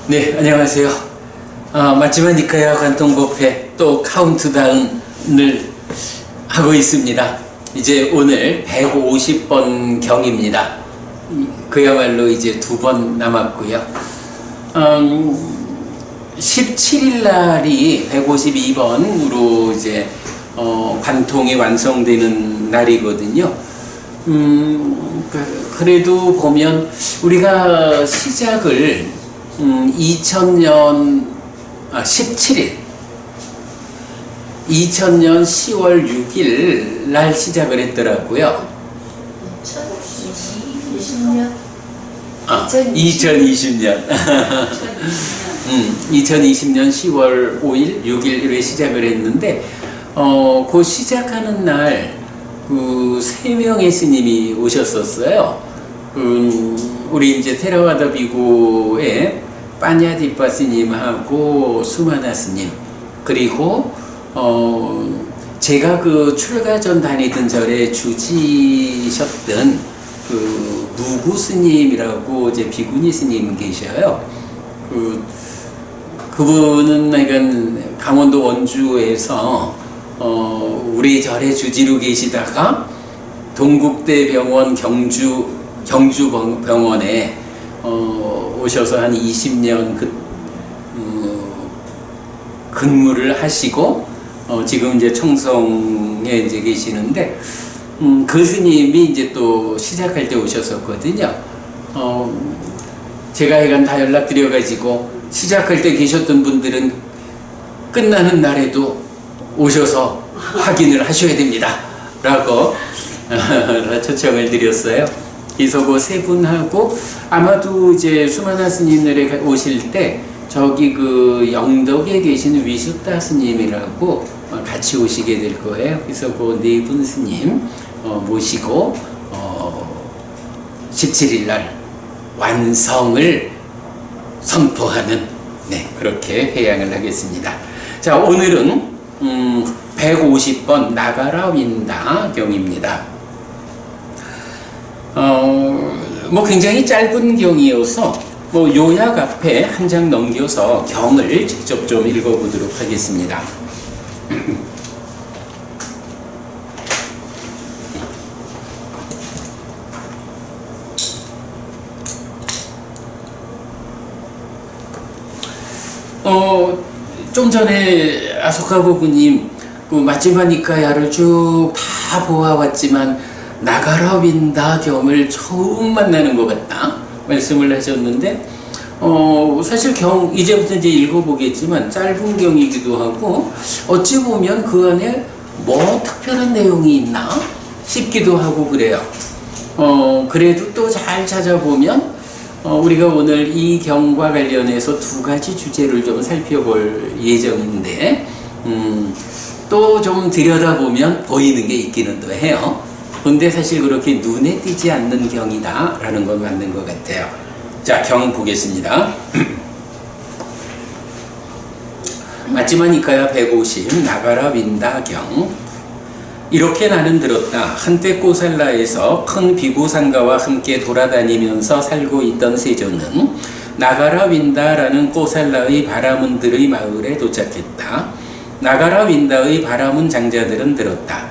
네, 안녕하세요. 맞지만 니까야 관통법회 또 카운트다운을 하고 있습니다. 이제 오늘 150번 경입니다. 그야말로 이제 2번 남았고요. 17일 날이 152번으로 이제 관통이 완성되는 날이거든요. 그래도 보면 우리가 시작을 2000년 10월 6일 날 시작을 했더라고요. 2020년 2020년 10월 5일, 6일에 시작을 했는데 그 시작하는 날 그 3명의 스님이 오셨었어요. 우리 이제 테라와다 비고의 빠냐디빠 스님하고 수마나 스님, 그리고 제가 그 출가전 다니던 절에 주지셨던 그 무구 스님이라고 이제 비구니 스님 계셔요. 그분은 약간 강원도 원주에서 우리 절에 주지로 계시다가 동국대병원 경주병원에 오셔서 한 20년 근무를 하시고 지금 이제 청송에 이제 계시는데 그 스님이 이제 또 시작할 때 오셨었거든요. 제가 약간 다 연락드려가지고 시작할 때 계셨던 분들은 끝나는 날에도 오셔서 확인을 하셔야 됩니다 라고 초청을 드렸어요. 그래서 그 3분하고 아마도 이제 수마나 스님들에 오실 때 저기 그 영덕에 계신 위숫다 스님이라고 같이 오시게 될 거예요. 그래서 그 4분 스님 모시고 17일 날 완성을 선포하는 그렇게 회양을 하겠습니다. 자, 오늘은 150번 나가라 윈다 경입니다. 뭐 굉장히 짧은 경이어서 뭐 요약 앞에 한 장 넘겨서 경을 직접 좀 읽어보도록 하겠습니다. 좀 전에 아소카보부님 그 마지막 니까야를 쭉 다 보아왔지만 나가라 윈다 경을 처음 만나는 것 같다 말씀을 하셨는데 사실 경 이제부터 이제 읽어보겠지만 짧은 경이기도 하고 어찌 보면 그 안에 뭐 특별한 내용이 있나 싶기도 하고 그래요. 그래도 또 잘 찾아보면 우리가 오늘 이 경과 관련해서 2가지 주제를 좀 살펴볼 예정인데 또 좀 들여다보면 보이는 게 있기는 또 해요. 근데 사실 그렇게 눈에 띄지 않는 경이다 라는 건 맞는 것 같아요. 자, 경 보겠습니다. 맞지마니까야 150 나가라 윈다 경. 이렇게 나는 들었다. 한때 꼬살라에서 큰 비구상가와 함께 돌아다니면서 살고 있던 세조는 나가라 윈다라는 꼬살라의 바라문들의 마을에 도착했다. 나가라 윈다의 바라문 장자들은 들었다.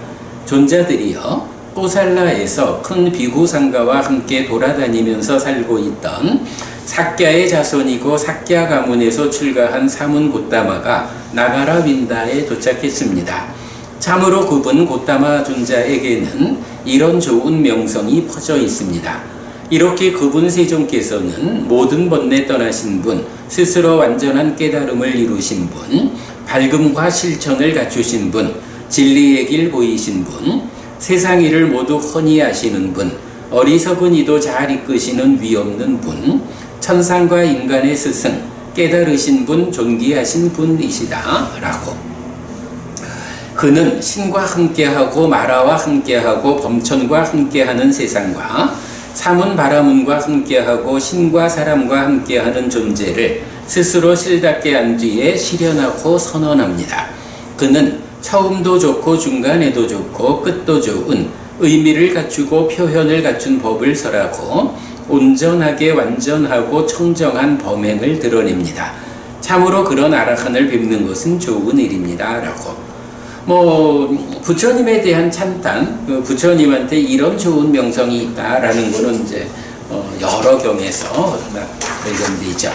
존자들이여, 꼬살라에서 큰 비구상가와 함께 돌아다니면서 살고 있던 삭갸의 자손이고 삭갸 가문에서 출가한 사문 고따마가 나가라 윈다에 도착했습니다. 참으로 그분 고따마 존자에게는 이런 좋은 명성이 퍼져 있습니다. 이렇게 그분 세종께서는 모든 번뇌 떠나신 분, 스스로 완전한 깨달음을 이루신 분, 밝음과 실천을 갖추신 분, 진리의 길 보이신 분, 세상 일을 모두 훤히 아시는 분, 어리석은 이도 잘 이끄시는 위없는 분, 천상과 인간의 스승, 깨달으신 분, 존귀하신 분이시다 라고. 그는 신과 함께하고 마라와 함께하고 범천과 함께하는 세상과 사문 바라문과 함께하고 신과 사람과 함께하는 존재를 스스로 실답게 한 뒤에 실현하고 선언합니다. 그는 처음도 좋고 중간에도 좋고 끝도 좋은 의미를 갖추고 표현을 갖춘 법을 설하고 온전하게 완전하고 청정한 범행을 드러냅니다. 참으로 그런 아라칸을 뵙는 것은 좋은 일입니다. 라고. 부처님에 대한 찬탄, 부처님한테 이런 좋은 명성이 있다라는 거는 이제 여러 경에서 발견되죠.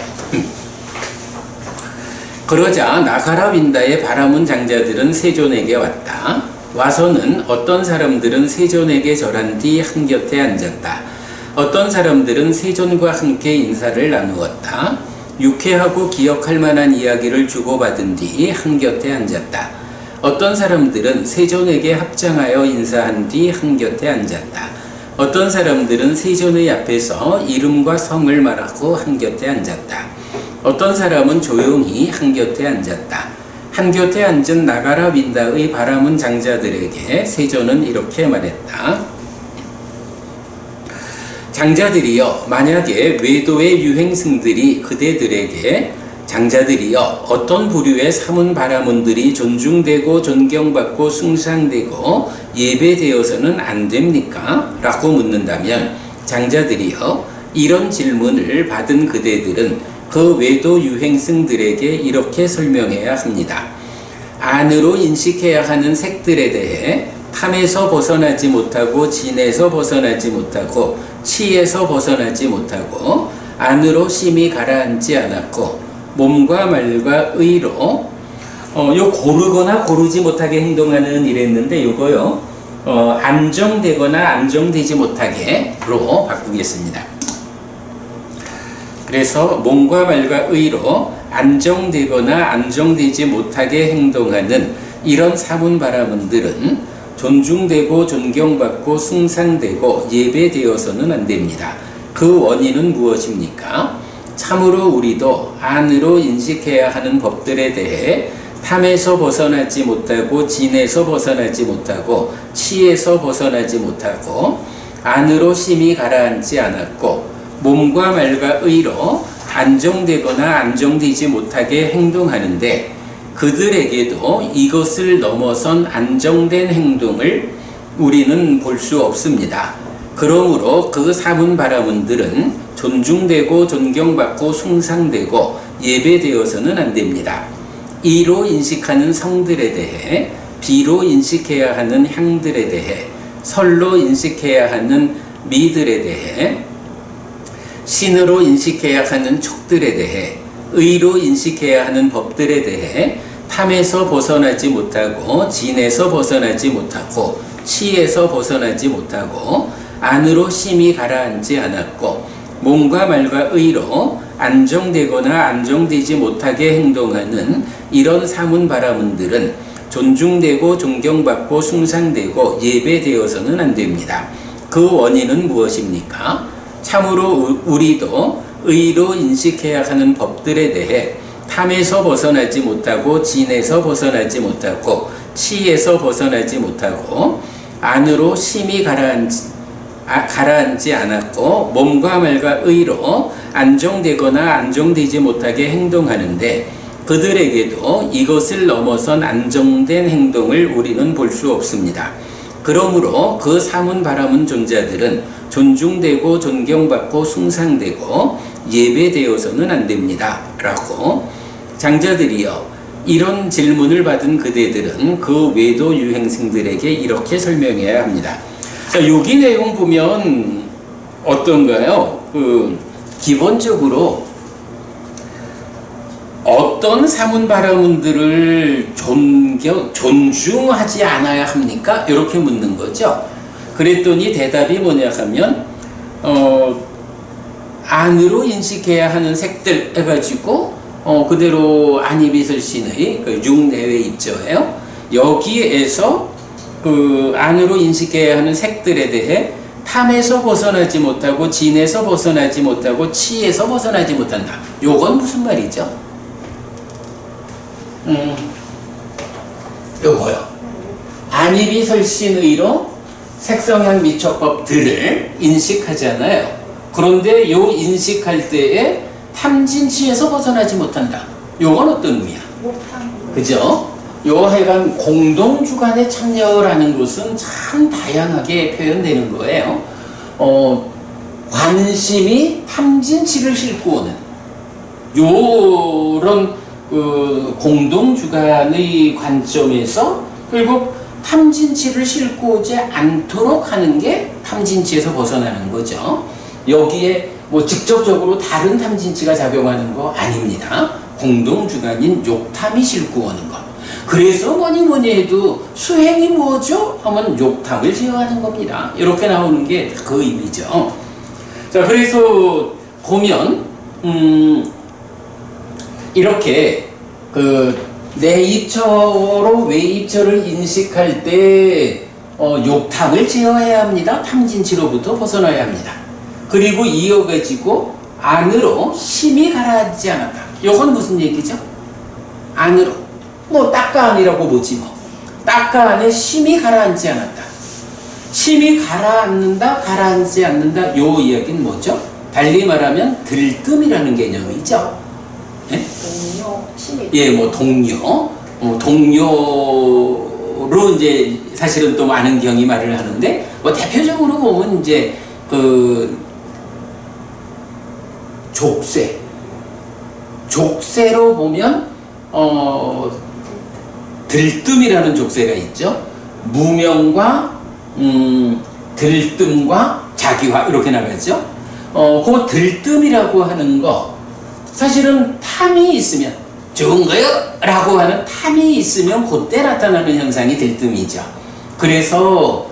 그러자 나가라 빈다의 바라문 장자들은 세존에게 왔다. 와서는 어떤 사람들은 세존에게 절한 뒤 한곁에 앉았다. 어떤 사람들은 세존과 함께 인사를 나누었다. 유쾌하고 기억할 만한 이야기를 주고받은 뒤 한곁에 앉았다. 어떤 사람들은 세존에게 합장하여 인사한 뒤 한곁에 앉았다. 어떤 사람들은 세존의 앞에서 이름과 성을 말하고 한곁에 앉았다. 어떤 사람은 조용히 한곁에 앉았다. 한곁에 앉은 나가라 빈다의 바라문 장자들에게 세존은 이렇게 말했다. 장자들이여, 만약에 외도의 유행승들이 그대들에게 장자들이여, 어떤 부류의 사문 바라문들이 존중되고 존경받고 숭상되고 예배되어서는 안 됩니까? 라고 묻는다면 장자들이여, 이런 질문을 받은 그대들은 그 외도 유행승들에게 이렇게 설명해야 합니다. 안으로 인식해야 하는 색들에 대해 탐에서 벗어나지 못하고 진에서 벗어나지 못하고 치에서 벗어나지 못하고 안으로 심히 가라앉지 않았고 몸과 말과 의로 요 고르거나 고르지 못하게 행동하는 이랬는데 요거요 안정되거나 안정되지 못하게로 바꾸겠습니다. 그래서 몸과 말과 의로 안정되거나 안정되지 못하게 행동하는 이런 사문 바라문들은 존중되고 존경받고 숭상되고 예배되어서는 안 됩니다. 그 원인은 무엇입니까? 참으로 우리도 안으로 인식해야 하는 법들에 대해 탐에서 벗어나지 못하고 진에서 벗어나지 못하고 치에서 벗어나지 못하고 안으로 심히 가라앉지 않았고 몸과 말과 의로 안정되거나 안정되지 못하게 행동하는데 그들에게도 이것을 넘어선 안정된 행동을 우리는 볼 수 없습니다. 그러므로 그 사문 바라문들은 존중되고 존경받고 숭상되고 예배되어서는 안 됩니다. 이로 인식하는 성들에 대해, 비로 인식해야 하는 향들에 대해, 설로 인식해야 하는 미들에 대해, 신으로 인식해야 하는 촉들에 대해, 의로 인식해야 하는 법들에 대해 탐에서 벗어나지 못하고 진에서 벗어나지 못하고 치에서 벗어나지 못하고 안으로 심히 가라앉지 않았고 몸과 말과 의로 안정되거나 안정되지 못하게 행동하는 이런 사문 바라문들은 존중되고 존경받고 숭상되고 예배되어서는 안 됩니다. 그 원인은 무엇입니까? 참으로 우리도 의로 인식해야 하는 법들에 대해 탐에서 벗어나지 못하고 진에서 벗어나지 못하고 치에서 벗어나지 못하고 안으로 심히 가라앉지 않았고 몸과 말과 의로 안정되거나 안정되지 못하게 행동하는데 그들에게도 이것을 넘어선 안정된 행동을 우리는 볼 수 없습니다. 그러므로 그 사문 바라문 존자들은 존중되고 존경받고 숭상되고 예배되어서는 안 됩니다. 라고 장자들이여, 이런 질문을 받은 그대들은 그 외도 유행승들에게 이렇게 설명해야 합니다. 자, 여기 내용 보면 어떤가요? 기본적으로 어떤 사문 바라문들을 존중하지 않아야 합니까? 이렇게 묻는 거죠. 그랬더니 대답이 뭐냐 하면 안으로 인식해야 하는 색들 해가지고 그대로 안이비설신의 육내외 입조예요. 여기에서 그 안으로 인식해야 하는 색들에 대해 탐에서 벗어나지 못하고 진에서 벗어나지 못하고 치에서 벗어나지 못한다. 요건 무슨 말이죠? 요거요. 안이비설신의로 색성향 미촉법들을 인식하잖아요. 그런데 요 인식할 때에 탐진치에서 벗어나지 못한다. 요건 어떤 의미야? 그죠? 요 하여간 공동주관에 참여라는 것은 참 다양하게 표현되는 거예요. 관심이 탐진치를 싣고 오는 요런 그 공동주관의 관점에서 결국 탐진치를 싣고 오지 않도록 하는 게 탐진치에서 벗어나는 거죠. 여기에 뭐 직접적으로 다른 탐진치가 작용하는 거 아닙니다. 공동주관인 욕탐이 싣고 오는 것. 그래서 뭐니 해도 수행이 뭐죠? 하면 욕탐을 제어하는 겁니다. 이렇게 나오는 게 그 의미죠. 자, 그래서 보면 이렇게 그 내입처로 외입처를 인식할 때 욕탐을 제어해야 합니다. 탐진치로부터 벗어나야 합니다. 그리고 이어가지고 안으로 심히 가라앉지 않았다. 이건 무슨 얘기죠? 안으로. 뭐 딱가안이라고 보지 뭐. 딱가안에 심히 가라앉지 않았다. 심히 가라앉는다, 가라앉지 않는다. 요 이야기는 뭐죠? 달리 말하면 들뜸이라는 개념이죠. 예? 동료, 심히. 예, 뭐 동료, 동료로 이제 사실은 또 많은 경이 말을 하는데 뭐 대표적으로 보면 이제 그 족쇄로 보면 들뜸이라는 족쇄가 있죠. 무명과 들뜸과 자기화 이렇게 나가죠. 그 들뜸이라고 하는 거 사실은 탐이 있으면 좋은 거요? 라고 하는 탐이 있으면 그때 나타나는 현상이 들뜸이죠. 그래서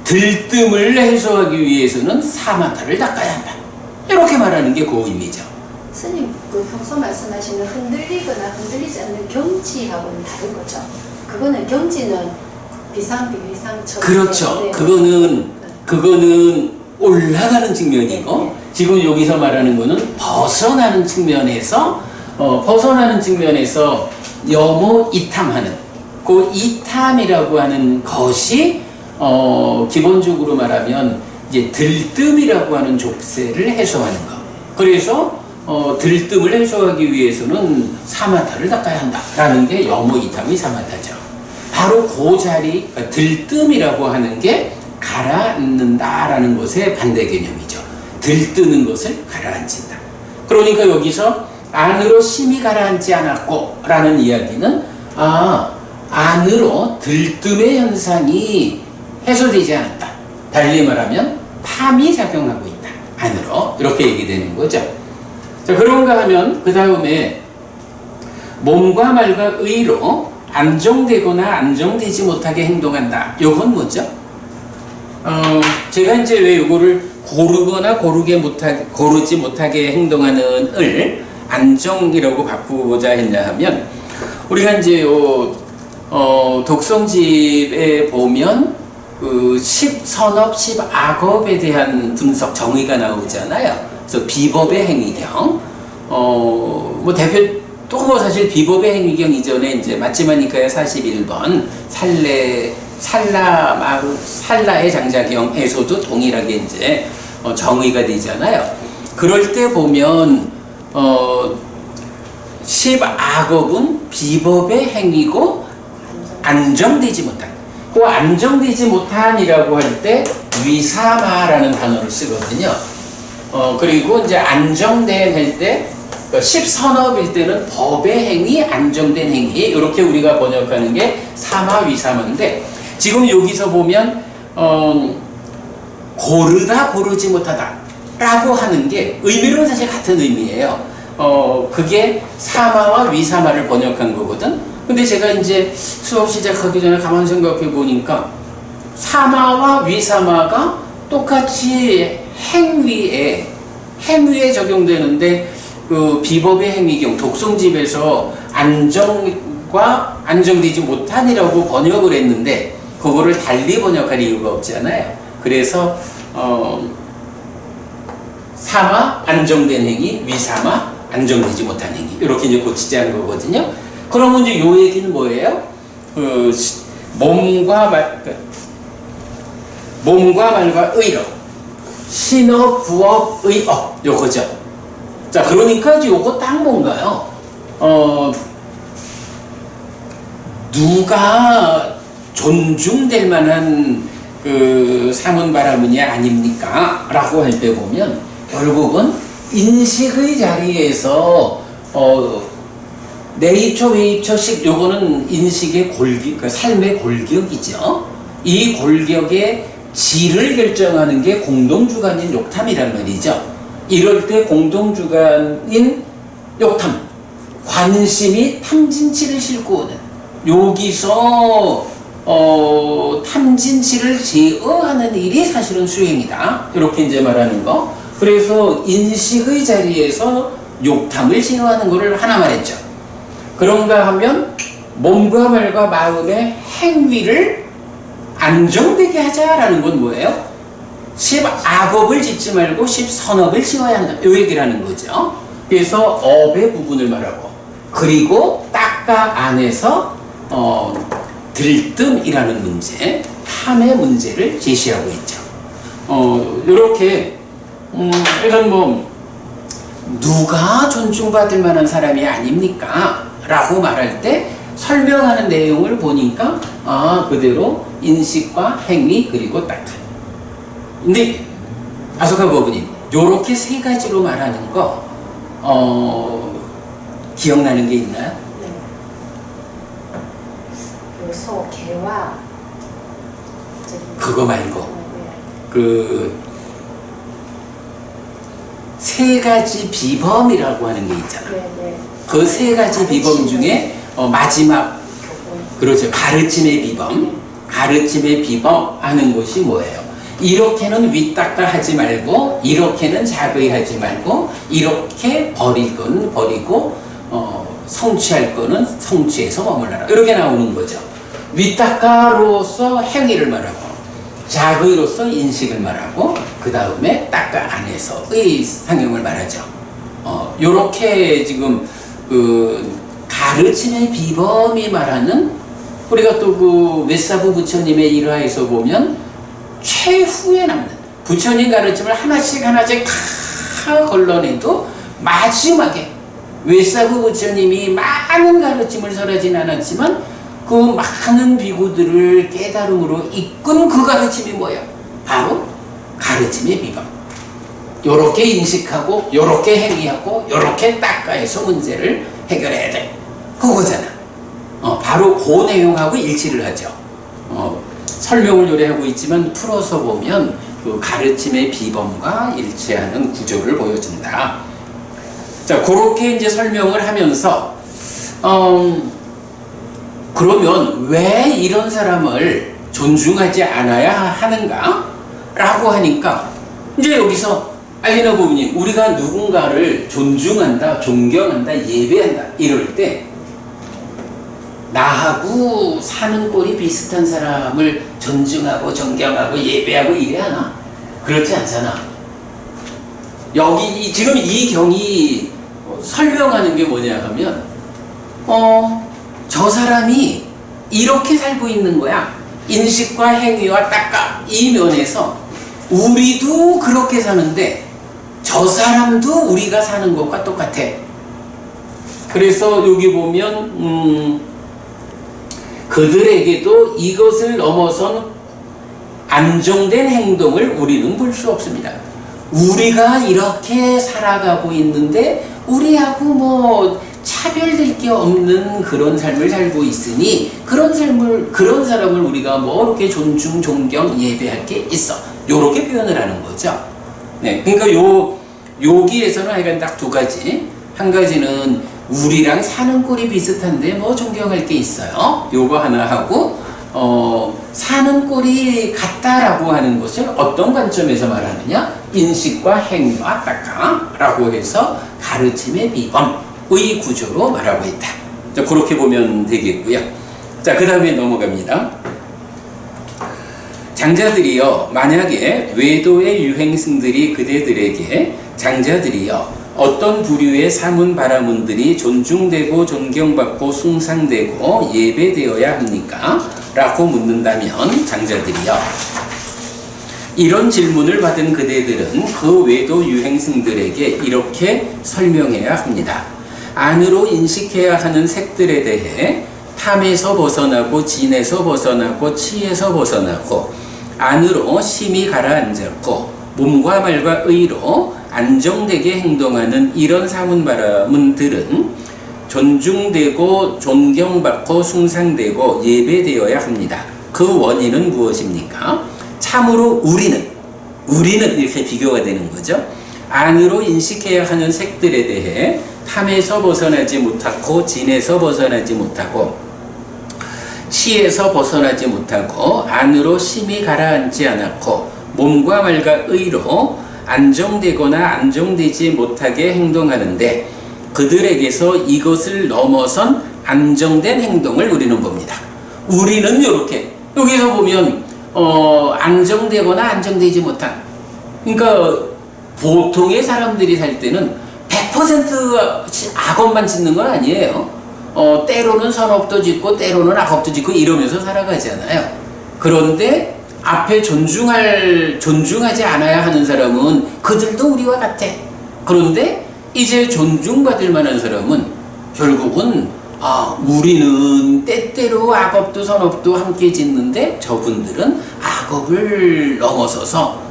들뜸을 해소하기 위해서는 사마타를 닦아야 한다. 이렇게 말하는 게 그 의미죠. 스님, 그 평소 말씀하시는 흔들리거나 흔들리지 않는 경지하고는 다른 거죠. 그거는 경지는 비상비상처럼. 그렇죠. 네. 그거는 올라가는 측면이고 네. 지금 여기서 말하는 거는 벗어나는 측면에서 여모 이탐하는 그 이탐이라고 하는 것이 기본적으로 말하면 이제 들뜸이라고 하는 족쇄를 해소하는 것. 그래서 들뜸을 해소하기 위해서는 사마타를 닦아야 한다라는 게 여모 이탐이 사마타죠. 바로 그 자리 들뜸이라고 하는 게 가라앉는다라는 것의 반대 개념이죠. 들뜨는 것을 가라앉힌다. 그러니까 여기서 안으로 심히 가라앉지 않았고 라는 이야기는 안으로 들뜸의 현상이 해소되지 않았다. 달리 말하면 탐이 작용하고 있다. 안으로 이렇게 얘기되는 거죠. 자, 그런가 하면 그 다음에 몸과 말과 의로 안정되거나 안정되지 못하게 행동한다. 요건 뭐죠? 제가 이제 왜 요거를 고르거나 고르지 못하게 행동하는 을 안정이라고 바꾸고자 했냐 하면 우리가 이제 독성집에 보면 그 10선업, 10악업에 대한 분석 정의가 나오잖아요. 그래서 비법의 행위경, 뭐 대표 또 뭐 사실 비법의 행위경 이전에 이제 맞지마니까의 41번 살라의 장자경에서도 동일하게 이제 정의가 되잖아요. 그럴 때 보면 10악업은 비법의 행위고 안정되지 못한. 그 안정되지 못한이라고 할 때 위사마라는 단어를 쓰거든요. 그리고 이제 안정된 할 때 10선업일 때는 법의 행위, 안정된 행위 이렇게 우리가 번역하는 게 사마 위사마인데 지금 여기서 보면 고르다 고르지 못하다 라고 하는 게 의미로는 사실 같은 의미예요. 그게 사마와 위사마를 번역한 거거든. 근데 제가 이제 수업 시작하기 전에 가만 생각해 보니까 사마와 위사마가 똑같이 행위에 적용되는데 그 비법의 행위경 독성집에서 안정과 안정되지 못한이라고 번역을 했는데 그거를 달리 번역할 이유가 없잖아요. 그래서 사마 안정된 행위, 위사마 안정되지 못한 행위 이렇게 이제 고치자는 거거든요. 그러면 이제 요 얘기는 뭐예요? 몸과 말과 의로 신업, 부업, 의업 요거죠. 자, 그러니까 이제 요거 딱 뭔가요? 누가 존중될 만한 그 사문 바라문이 아닙니까? 라고 할 때 보면 결국은 인식의 자리에서 내입처 외입처식 요거는 인식의 골격, 그 삶의 골격이죠. 이 골격의 질을 결정하는 게 공동주관인 욕탐이란 말이죠. 이럴 때 공동주관인 욕탐, 관심이 탐진치를 싣고 오는, 여기서 탐진치를 제어하는 일이 사실은 수행이다. 이렇게 이제 말하는 거. 그래서 인식의 자리에서 욕탐을 제어하는 것을 하나 말했죠. 그런가 하면 몸과 말과 마음의 행위를 안정되게 하자라는 건 뭐예요? 악업을 짓지 말고 선업을 지어야 한다. 이 얘기를 하는 거죠. 그래서 업의 부분을 말하고, 그리고 딱가 안에서 들뜸이라는 문제, 탐의 문제를 제시하고 있죠. 이렇게 일단 뭐 누가 존중받을 만한 사람이 아닙니까? 라고 말할 때 설명하는 내용을 보니까 그대로 인식과 행위 그리고 딱한. 근데 아소카 법부님, 요렇게 세 가지로 말하는 거 기억나는 게 있나요? 네. 소, 개와 그거 말고 네. 그 세 가지 비범이라고 하는 게 있잖아. 네. 그 세 가지 비범 중에 마지막, 그렇죠, 가르침의 비범. 가르침의 비범 하는 것이 뭐예요? 이렇게는 윗닦아 하지 말고, 이렇게는 자거이 하지 말고, 이렇게 버릴 건 버리고, 성취할 거는 성취해서 머물러라. 이렇게 나오는 거죠. 윗닦아로서 행위를 말하고, 자거이로서 인식을 말하고, 그 다음에 닦아 안에서의 상용을 말하죠. 요렇게 지금 그 가르침의 비범이 말하는, 우리가 또 그 외사부 부처님의 일화에서 보면 최후에 남는 부처님 가르침을 하나씩 다 걸러내도 마지막에 외사부 부처님이 많은 가르침을 설하진 않았지만 그 많은 비구들을 깨달음으로 이끈 그 가르침이 뭐예요? 바로 가르침의 비범. 요렇게 인식하고 요렇게 행위하고 요렇게 닦아해서 문제를 해결해야 돼. 그거잖아. 바로 그 내용하고 일치를 하죠. 설명을 요래하고 있지만 풀어서 보면 그 가르침의 비범과 일치하는 구조를 보여준다. 자, 그렇게 이제 설명을 하면서 그러면 왜 이런 사람을 존중하지 않아야 하는가? 라고 하니까 이제 여기서 알리나 부부님, 우리가 누군가를 존중한다, 존경한다, 예배한다 이럴 때 나하고 사는 꼴이 비슷한 사람을 존중하고 존경하고 예배하고 이래야 하나? 그렇지 않잖아. 여기 지금 이 경이 설명하는 게 뭐냐 하면 저 사람이 이렇게 살고 있는 거야. 인식과 행위와 닦아 이 면에서 우리도 그렇게 사는데 저 사람도 우리가 사는 것과 똑같아. 그래서 여기 보면 그들에게도 이것을 넘어선 안정된 행동을 우리는 볼 수 없습니다. 우리가 이렇게 살아가고 있는데 우리하고 뭐 차별될 게 없는 그런 삶을 살고 있으니 그런 사람을 우리가 뭐 이렇게 존중, 존경, 예배할 게 있어. 요렇게 표현을 하는 거죠. 네, 그러니까 여기에서는 하여간 딱 두 가지. 한 가지는 우리랑 사는 꼴이 비슷한데 뭐 존경할 게 있어요. 요거 하나 하고 사는 꼴이 같다라고 하는 것을 어떤 관점에서 말하느냐? 인식과 행위와 닦아라고 해서 가르침의 비범의 구조로 말하고 있다. 자, 그렇게 보면 되겠고요. 자, 그 다음에 넘어갑니다. 장자들이여, 만약에 외도의 유행승들이 그대들에게 장자들이여 어떤 부류의 사문 바라문들이 존중되고 존경받고 숭상되고 예배되어야 합니까? 라고 묻는다면 장자들이여, 이런 질문을 받은 그대들은 그 외도 유행승들에게 이렇게 설명해야 합니다. 안으로 인식해야 하는 색들에 대해 탐에서 벗어나고 진에서 벗어나고 치에서 벗어나고 안으로 심히 가라앉았고 몸과 말과 의로 안정되게 행동하는 이런 사문바라문들은 존중되고 존경받고 숭상되고 예배되어야 합니다. 그 원인은 무엇입니까? 참으로 우리는 이렇게 비교가 되는 거죠. 안으로 인식해야 하는 색들에 대해 탐에서 벗어나지 못하고 진에서 벗어나지 못하고 치에서 벗어나지 못하고 안으로 심히 가라앉지 않았고 몸과 말과 의로 안정되거나 안정되지 못하게 행동하는데 그들에게서 이것을 넘어선 안정된 행동을 우리는 봅니다. 우리는 이렇게 여기서 보면 안정되거나 안정되지 못한, 그러니까 보통의 사람들이 살 때는 100% 악업만 짓는 건 아니에요. 때로는 선업도 짓고 때로는 악업도 짓고 이러면서 살아가잖아요. 그런데 앞에 존중하지 않아야 하는 사람은 그들도 우리와 같아. 그런데 이제 존중받을 만한 사람은 결국은 우리는 때때로 악업도 선업도 함께 짓는데 저분들은 악업을 넘어서서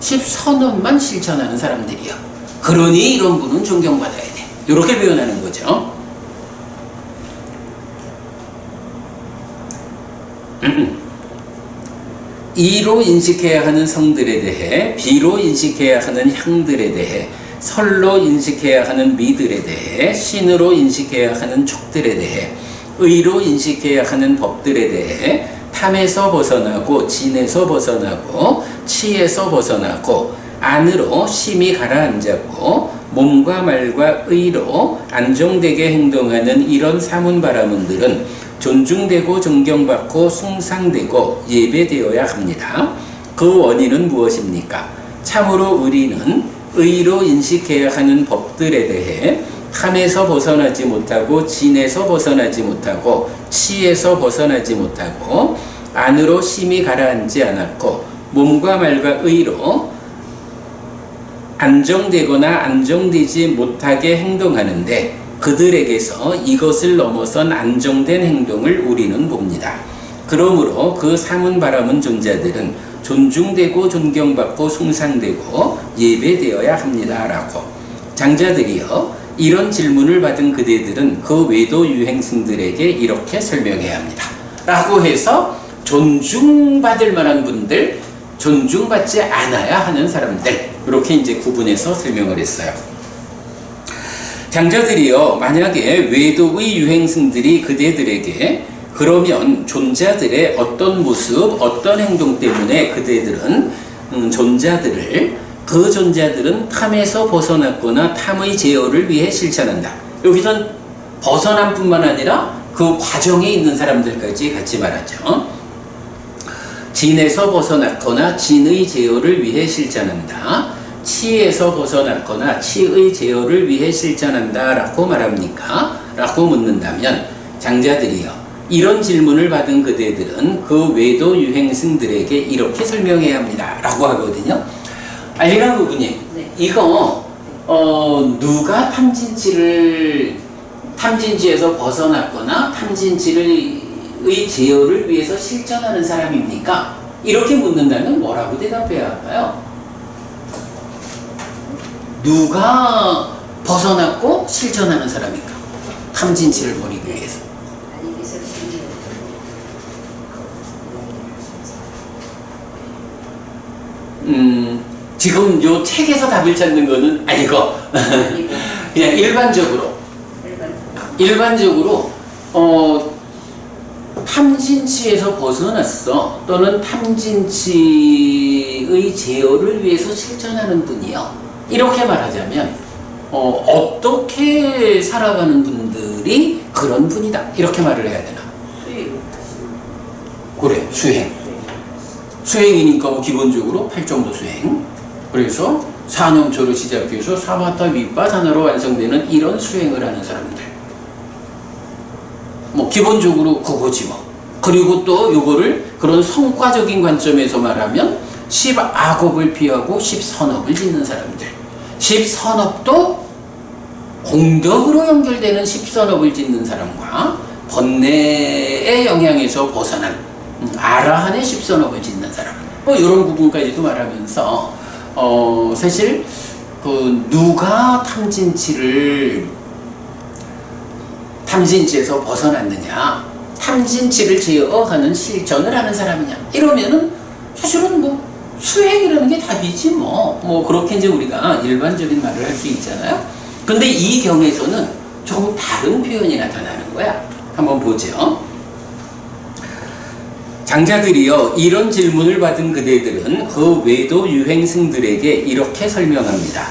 십선업만 실천하는 사람들이요. 그러니 이런 분은 존경받아야 돼. 이렇게 표현하는 거죠. 이로 인식해야 하는 성들에 대해, 비로 인식해야 하는 향들에 대해, 설로 인식해야 하는 미들에 대해, 신으로 인식해야 하는 촉들에 대해, 의로 인식해야 하는 법들에 대해, 탐에서 벗어나고 진에서 벗어나고 치에서 벗어나고 안으로 심히 가라앉았고 몸과 말과 의로 안정되게 행동하는 이런 사문바라문들은 존중되고 존경받고 숭상되고 예배되어야 합니다. 그 원인은 무엇입니까? 참으로 우리는 의로 인식해야 하는 법들에 대해 탐에서 벗어나지 못하고 진에서 벗어나지 못하고 치에서 벗어나지 못하고 안으로 심히 가라앉지 않았고 몸과 말과 의로 안정되거나 안정되지 못하게 행동하는데 그들에게서 이것을 넘어선 안정된 행동을 우리는 봅니다. 그러므로 그 사문바라문 존자들은 존중되고 존경받고 숭상되고 예배되어야 합니다. 라고 장자들이여 이런 질문을 받은 그대들은 그 외도 유행승들에게 이렇게 설명해야 합니다. 라고 해서 존중받을 만한 분들, 존중받지 않아야 하는 사람들, 이렇게 이제 구분해서 설명을 했어요. 장자들이요, 만약에 외도의 유행승들이 그대들에게 그러면 존자들의 어떤 모습, 어떤 행동 때문에 그대들은 그 존자들은 탐에서 벗어났거나 탐의 제어를 위해 실천한다. 여기선 벗어난 뿐만 아니라 그 과정에 있는 사람들까지 같이 말하죠. 진에서 벗어났거나 진의 제어를 위해 실천한다. 치에서 벗어났거나 치의 제어를 위해 실천한다 라고 말합니까? 라고 묻는다면 장자들이요, 이런 질문을 받은 그대들은 그 외도 유행승들에게 이렇게 설명해야 합니다 라고 하거든요. 알리나 부부님, 네. 이거 누가 탐진치에서 벗어났거나 탐진치의 제어를 위해서 실천하는 사람입니까? 이렇게 묻는다면 뭐라고 대답해야 할까요? 누가 벗어났고 실천하는 사람입니까? 탐진치를 버리기 위해서. 지금 요 책에서 답을 찾는 거는 아니고 그냥 일반적으로 탐진치에서 벗어났어 또는 탐진치의 제어를 위해서 실천하는 분이요, 이렇게 말하자면 어떻게 살아가는 분들이 그런 분이다 이렇게 말을 해야 되나? 그래, 수행이니까 뭐 기본적으로 8정도 수행, 그래서 사념초를 시작해서 사마타 윗바사나로 완성되는 이런 수행을 하는 사람들, 뭐 기본적으로 그거지 뭐. 그리고 또 요거를 그런 성과적인 관점에서 말하면 10악업을 피하고 10선업을 짓는 사람들, 10선업도 공덕으로 연결되는 10선업을 짓는 사람과 번뇌의 영향에서 벗어난 아라한에 십선업을 짓는 사람. 이런 부분까지도 말하면서 사실 누가 탐진치에서 벗어났느냐, 탐진치를 제어하는 실천을 하는 사람이냐, 이러면은 사실은 수행이라는 게 답이지 그렇게 이제 우리가 일반적인 말을 할 수 있잖아요. 근데 이 경에서는 조금 다른 표현이 나타나는 거야. 한번 보죠. 장자들이여, 이런 질문을 받은 그대들은 그 외도 유행승들에게 이렇게 설명합니다.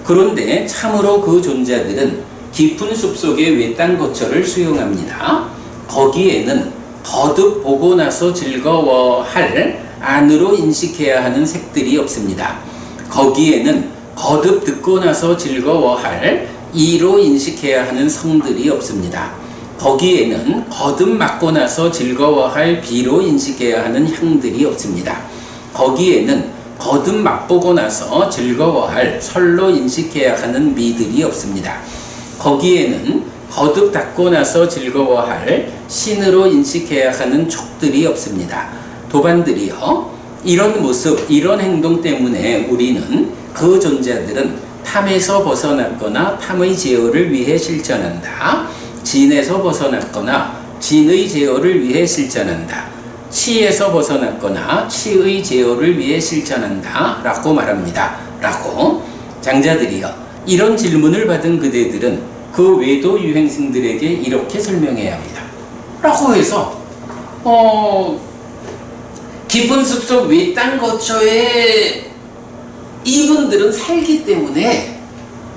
그런데 참으로 그 존자들은 깊은 숲속의 외딴 거처를 수용합니다. 거기에는 거듭 보고 나서 즐거워할 안으로 인식해야 하는 색들이 없습니다. 거기에는 거듭 듣고 나서 즐거워할 이로 인식해야 하는 성들이 없습니다. 거기에는 거듭 맡고 나서 즐거워할 비로 인식해야 하는 향들이 없습니다. 거기에는 거듭 맛보고 나서 즐거워할 설로 인식해야 하는 미들이 없습니다. 거기에는 거듭 닦고 나서 즐거워할 신으로 인식해야 하는 촉들이 없습니다. 도반들이여, 이런 모습, 이런 행동 때문에 우리는 그 존재들은 탐에서 벗어났거나 탐의 제어를 위해 실천한다. 진에서 벗어났거나 진의 제어를 위해 실천한다. 치에서 벗어났거나 치의 제어를 위해 실천한다. 라고 말합니다. 라고 장자들이여, 이런 질문을 받은 그대들은 그 외도 유행승들에게 이렇게 설명해야 합니다. 라고 해서 깊은 숲속 외딴 거처에 이분들은 살기 때문에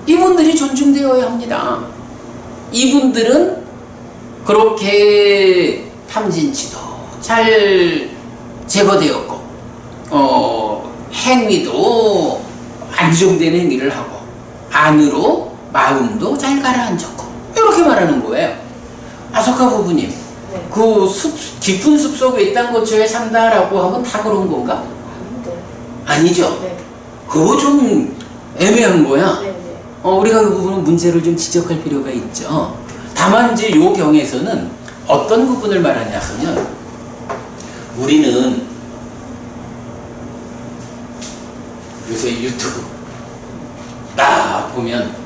이분들이 존중되어야 합니다. 이분들은 그렇게 탐진치도 잘 제거되었고 행위도 안정된 행위를 하고 안으로 마음도 잘 가라앉았고, 이렇게 말하는 거예요. 아소카 부부님, 네. 그 깊은 숲속 외딴 거처에 산다라고 하면 다 그런 건가? 아닌데. 아니죠. 네. 그거 좀 애매한 거야. 네, 네. 우리가 그 부분은 문제를 좀 지적할 필요가 있죠. 다만 이제 요 경에서는 어떤 부분을 말하냐 하면, 우리는 요새 유튜브 딱 보면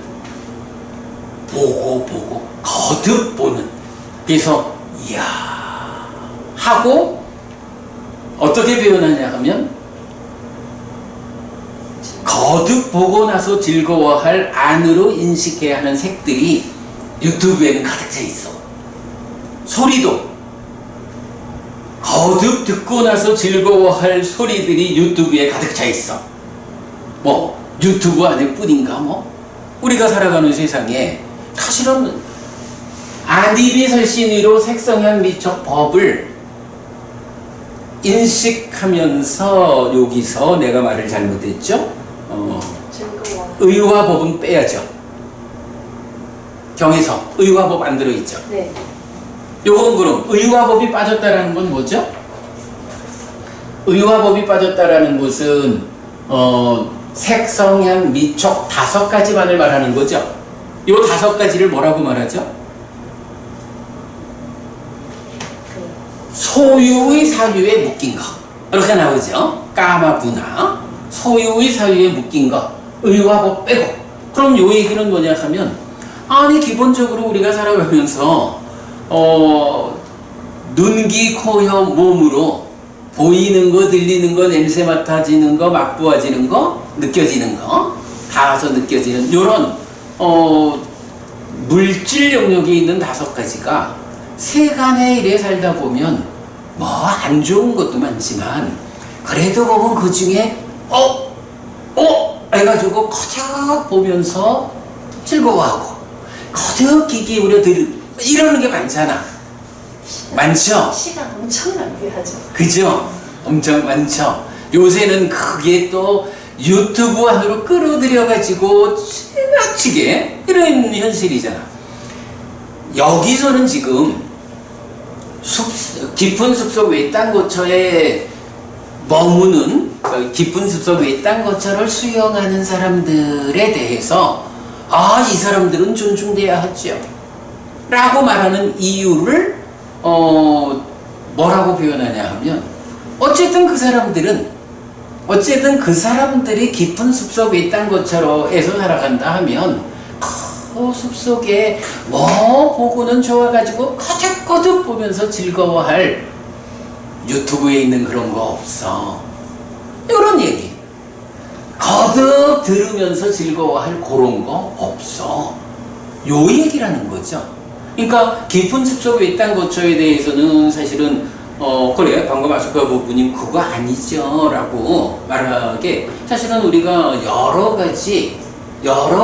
보고 거듭 보는, 그래서 이야 하고 어떻게 표현하냐 하면, 거듭 보고 나서 즐거워할 안으로 인식해야 하는 색들이 유튜브에는 가득 차 있어. 소리도 거듭 듣고 나서 즐거워할 소리들이 유튜브에 가득 차 있어. 유튜브 안에 뿐인가 우리가 살아가는 세상에 사실은 아니비설신의로 색성향 미적 법을 인식하면서, 여기서 내가 말을 잘못했죠? 즐거워. 의와 법은 빼야죠. 경에서 의와 법 안 들어있죠. 네. 요건 그럼 의와 법이 빠졌다라는 건 뭐죠? 의와 법이 빠졌다라는 것은 색, 성향, 미촉 5가지만을 말하는 거죠. 요 5가지를 뭐라고 말하죠? 소유의 사유에 묶인 것, 이렇게 나오죠. 까마부나 소유의 사유에 묶인 것, 의와 법 빼고. 그럼 요 얘기는 뭐냐 하면, 아니 기본적으로 우리가 살아가면서 눈, 귀, 코, 혀, 몸으로 보이는 거, 들리는 거, 냄새 맡아지는 거, 맛보아지는 거, 느껴지는 거, 닿아서 느껴지는 요런 물질 영역에 있는 5가지가 세간의 일에 살다 보면 안 좋은 것도 많지만, 그래도 보면 그 중에 해가지고 거적 보면서 즐거워하고 거듭 귀 기울여 이러는 게 많잖아. 많죠? 시간 엄청 낭비하죠. 그죠? 엄청 많죠. 요새는 그게 또 유튜브 안으로 끌어들여가지고 지나치게 이런 현실이잖아. 여기서는 지금 깊은 숲속 외딴 거처에 머무는, 깊은 숲속 외딴 거처를 수용하는 사람들에 대해서 이 사람들은 존중돼야 하죠 라고 말하는 이유를 뭐라고 표현하냐 하면 어쨌든 그 사람들이 깊은 숲속에 있던 것처럼 애써 살아간다 하면 그 숲속에 뭐 보고는 좋아가지고 거듭거듭 보면서 즐거워할 유튜브에 있는 그런 거 없어. 이런 얘기. 거듭 들으면서 즐거워할 그런 거 없어. 요 얘기라는 거죠. 그러니까 깊은 숲속에 있던 것처에 대해서는 사실은 그래 방금 아스카 부부님 그거 아니죠 라고 말하게 사실은 우리가 여러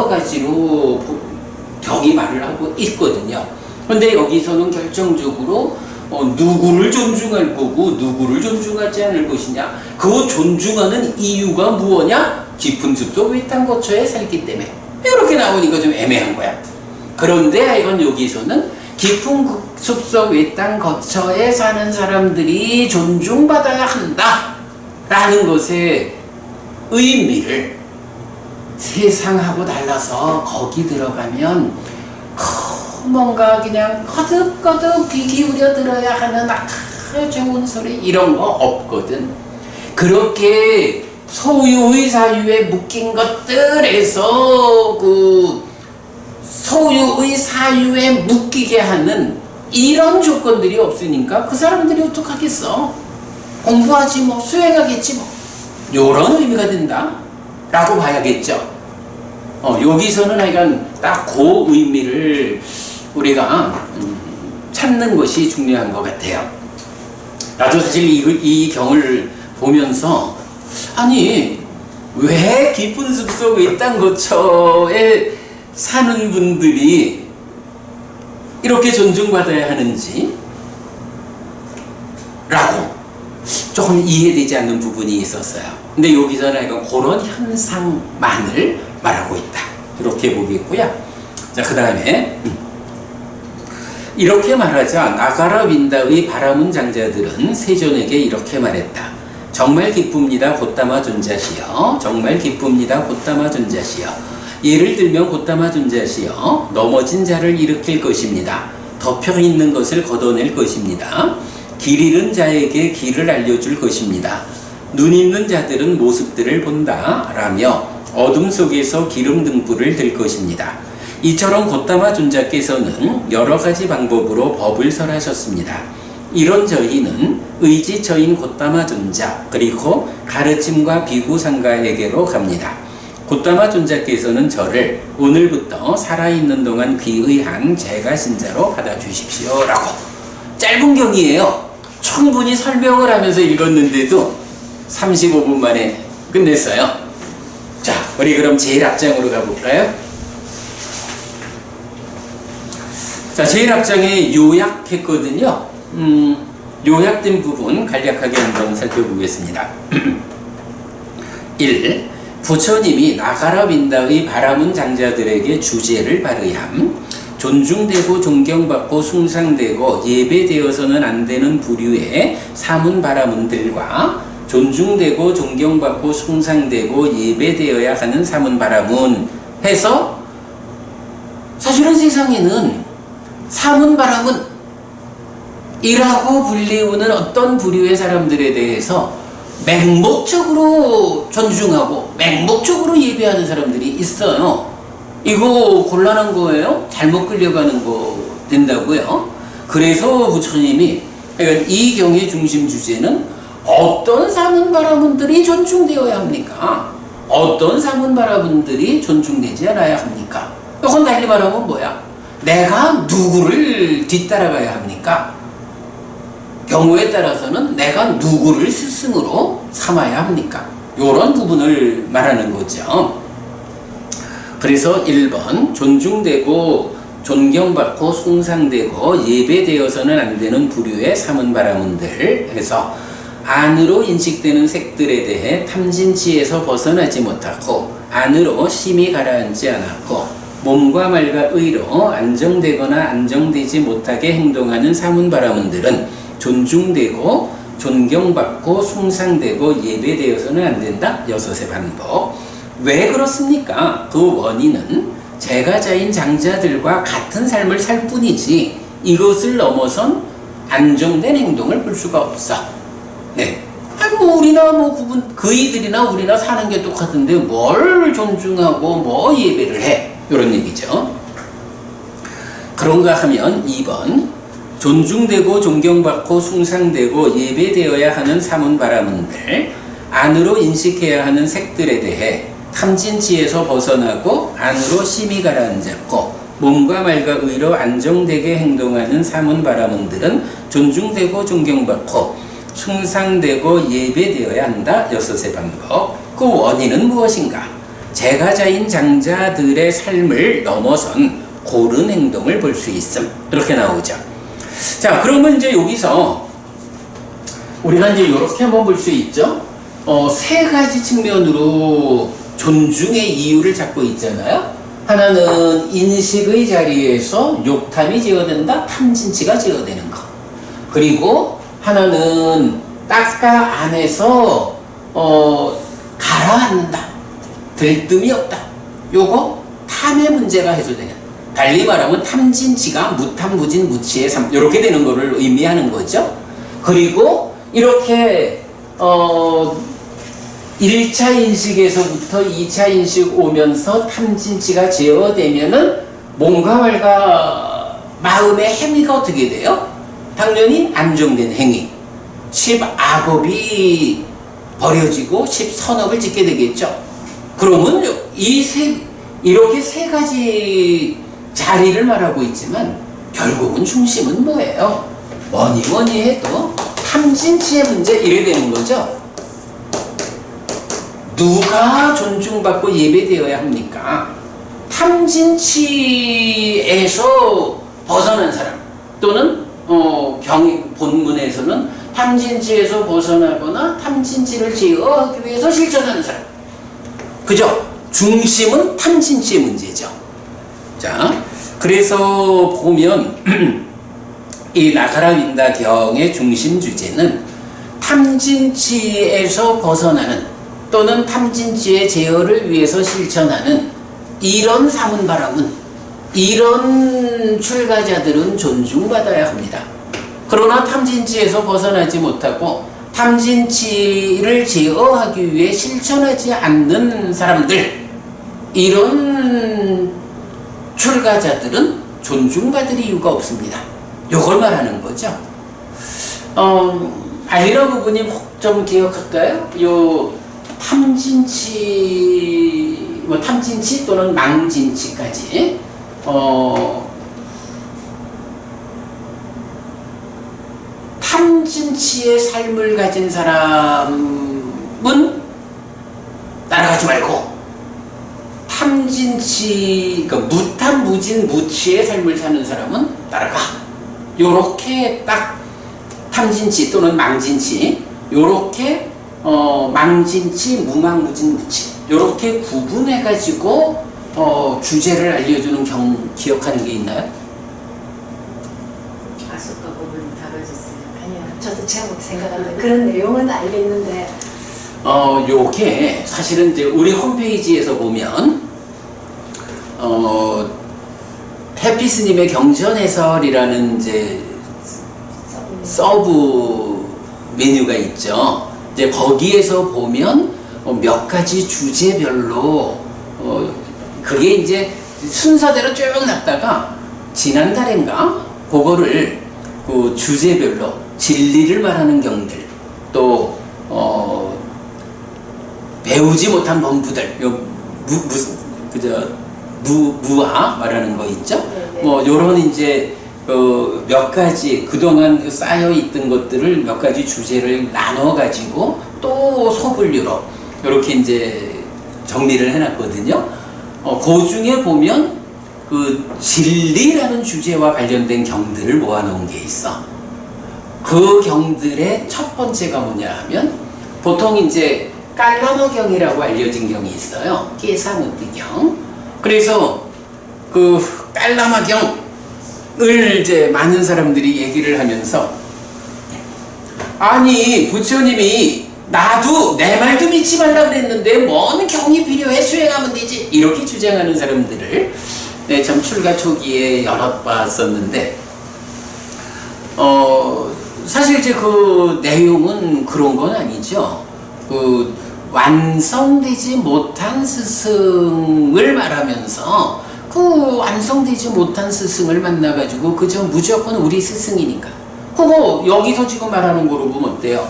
가지로 격이 말을 하고 있거든요. 근데 여기서는 결정적으로 누구를 존중할 거고 누구를 존중하지 않을 것이냐, 그 존중하는 이유가 무엇이냐? 깊은 숲속 외딴 거처에 살기 때문에. 이렇게 나오니까 좀 애매한 거야. 그런데 하여간 여기서는 깊은 숲속 외딴 거처에 사는 사람들이 존중받아야 한다 라는 것의 의미를 세상하고 달라서 거기 들어가면 뭔가 그냥 거듭거듭 귀 기울여 들어야 하는 좋은 소리 이런 거 없거든. 그렇게 소유의 사유에 묶인 것들에서 그 소유의 사유에 묶이게 하는 이런 조건들이 없으니까 그 사람들이 어떡하겠어? 공부하지 뭐, 수행하겠지 뭐. 요런 의미가 된다 라고 봐야겠죠. 여기서는 하여간 딱 그 의미를 우리가 찾는 것이 중요한 것 같아요. 나도 사실 이 경을 보면서 아니 왜 깊은 숲속에 있던 거처에 사는 분들이 이렇게 존중받아야 하는지 라고 조금 이해되지 않는 부분이 있었어요. 근데 여기서는 약간 그런 현상만을 말하고 있다 이렇게 보겠고요. 자, 그 다음에 이렇게 말하자 나가라 윈다의 바라문 장자들은 세존에게 이렇게 말했다. 정말 기쁩니다 곧다마 존자시여. 정말 기쁩니다 곧다마 존자시여. 예를 들면 곧다마 존자시여 넘어진 자를 일으킬 것입니다. 덮여 있는 것을 걷어낼 것입니다. 길 잃은 자에게 길을 알려줄 것입니다. 눈 있는 자들은 모습들을 본다 라며 어둠 속에서 기름 등불을 들 것입니다. 이처럼 곧다마 존자께서는 여러 가지 방법으로 법을 설하셨습니다. 이런 저희는 의지처인 곧다마 존자 그리고 가르침과 비구상가에게로 갑니다. 곧다마 존자께서는 저를 오늘부터 살아있는 동안 귀의한 제가 신자로 받아주십시오 라고 짧은 경이에요. 충분히 설명을 하면서 읽었는데도 35분 만에 끝냈어요. 자, 우리 그럼 제일 앞장으로 가볼까요? 자, 제일 앞장에 요약했거든요. 요약된 부분 간략하게 한번 살펴보겠습니다. 1. 부처님이 나가라 윈다의 바라문 장자들에게 주제를 발의함. 존중되고 존경받고 숭상되고 예배되어서는 안 되는 부류의 사문 바라문들과 존중되고 존경받고 숭상되고 예배되어야 하는 사문 바라문 해서 사실은 세상에는 사문 바라문이라고 불리우는 어떤 부류의 사람들에 대해서 맹목적으로 존중하고 맹목적으로 예배하는 사람들이 있어요. 이거 곤란한 거예요? 잘못 끌려가는 거 된다고요? 그래서 부처님이 이 경의 중심 주제는 어떤 사문 바라문들이 존중되어야 합니까? 어떤 사문 바라문들이 존중되지 않아야 합니까? 이건 달리 말하면 뭐야? 내가 누구를 뒤따라가야 합니까? 경우에 따라서는 내가 누구를 스승으로 삼아야 합니까? 이런 부분을 말하는 거죠. 그래서 1번 존중되고 존경받고 숭상되고 예배되어서는 안 되는 부류의 사문 바라문들 해서 안으로 인식되는 색들에 대해 탐진치에서 벗어나지 못하고 안으로 심히 가라앉지 않았고 몸과 말과 의로 안정되거나 안정되지 못하게 행동하는 사문 바라문들은 존중되고 존경받고 숭상되고 예배되어서는 안 된다. 6의 반복. 왜 그렇습니까? 그 원인은 제가자인 장자들과 같은 삶을 살 뿐이지 이것을 넘어선 안정된 행동을 볼 수가 없어. 네. 아니 뭐 우리나 뭐 그이들이나 우리나 사는 게 똑같은데 뭘 존중하고 뭐 예배를 해? 이런 얘기죠. 그런가 하면 2번 존중되고 존경받고 숭상되고 예배되어야 하는 사문바라문들, 안으로 인식해야 하는 색들에 대해 탐진치에서 벗어나고 안으로 심히 가라앉았고 몸과 말과 의로 안정되게 행동하는 사문바라문들은 존중되고 존경받고 숭상되고 예배되어야 한다. 6의 방법. 그 원인은 무엇인가? 제가자인 장자들의 삶을 넘어선 고른 행동을 볼 수 있음. 이렇게 나오죠. 자, 그러면 이제 여기서 우리가 이제 이렇게 한번 볼 수 있죠. 세 가지 측면으로 존중의 이유를 잡고 있잖아요. 하나는 인식의 자리에서 욕탐이 제어된다. 탐진치가 제어되는 것. 그리고 하나는 딱가 안에서 가라앉는다. 들뜸이 없다. 요거 탐의 문제가 해소되는. 달리 말하면 탐진치가 무탐무진 무치의 삶 이렇게 되는 거를 의미하는 거죠. 그리고 이렇게 1차 인식에서부터 2차 인식 오면서 탐진치가 제어되면은 몸과 말과 마음의 행위가 어떻게 돼요? 당연히 안정된 행위. 10악업이 버려지고 10선업을 짓게 되겠죠. 그러면 이렇게 세 가지 자리를 말하고 있지만 결국은 중심은 뭐예요? 뭐니 해도 탐진치의 문제 이래 되는 거죠. 누가 존중받고 예배되어야 합니까? 탐진치에서 벗어난 사람 또는 본문에서는 탐진치에서 벗어나거나 탐진치를 제어하기 위해서 실천하는 사람. 그죠? 중심은 탐진치의 문제죠. 자, 그래서 보면 이 나가라 윈다경의 중심 주제는 탐진치에서 벗어나는 또는 탐진치의 제어를 위해서 실천하는 이런 사문바람은 이런 출가자들은 존중받아야 합니다. 그러나 탐진치에서 벗어나지 못하고 탐진치를 제어하기 위해 실천하지 않는 사람들, 이런 출가자들은 존중받을 이유가 없습니다. 이걸 말하는 거죠. 알리라 부부님 좀 기억할까요? 요 탐진치, 탐진치 또는 망진치까지 탐진치의 삶을 가진 사람은 따라가지 말고 탐진치, 그러니까 무탐무진 무치의 삶을 사는 사람은 따라가. 요렇게 딱 탐진치 또는 망진치, 요렇게 망진치, 무망무진 무치 요렇게 구분해가지고 주제를 알려주는 기억하는 게 있나요? 아속과 부분이 다뤄졌어요. 아니요, 저도 제목 생각 안 나요. 그런 내용은 알겠는데 요게 사실은 이제 우리 홈페이지에서 보면 해피스님의 경전 해설이라는 이제 서브 메뉴가 있죠. 이제 거기에서 보면 몇 가지 주제별로 그게 이제 순서대로 쭉 놨다가 지난달인가 그거를 그 주제별로 진리를 말하는 경들 또 배우지 못한 범부들 무아 말하는 거 있죠. 네네. 뭐 요런 이제 몇 가지 그동안 쌓여 있던 것들을 몇 가지 주제를 나눠 가지고 또 소분류로 이렇게 이제 정리를 해놨거든요. 그 중에 보면 그 진리라는 주제와 관련된 경들을 모아놓은 게 있어. 그 경들의 첫 번째가 뭐냐 하면 보통 이제 깔라마경이라고 알려진 경이 있어요. 깨사무띠경. 그래서 그 깔라마경을 이제 많은 사람들이 얘기를 하면서 아니 부처님이 나도 내 말도 믿지 말라 그랬는데 뭔 경이 필요해 수행하면 되지 이렇게 주장하는 사람들을 참 출가 초기에 여러 봤었는데 사실 이제 그 내용은 그런 건 아니죠. 그 완성되지 못한 스승을 말하면서 그 완성되지 못한 스승을 만나가지고 그저 무조건 우리 스승이니까. 그거 여기서 지금 말하는 거로 보면 어때요?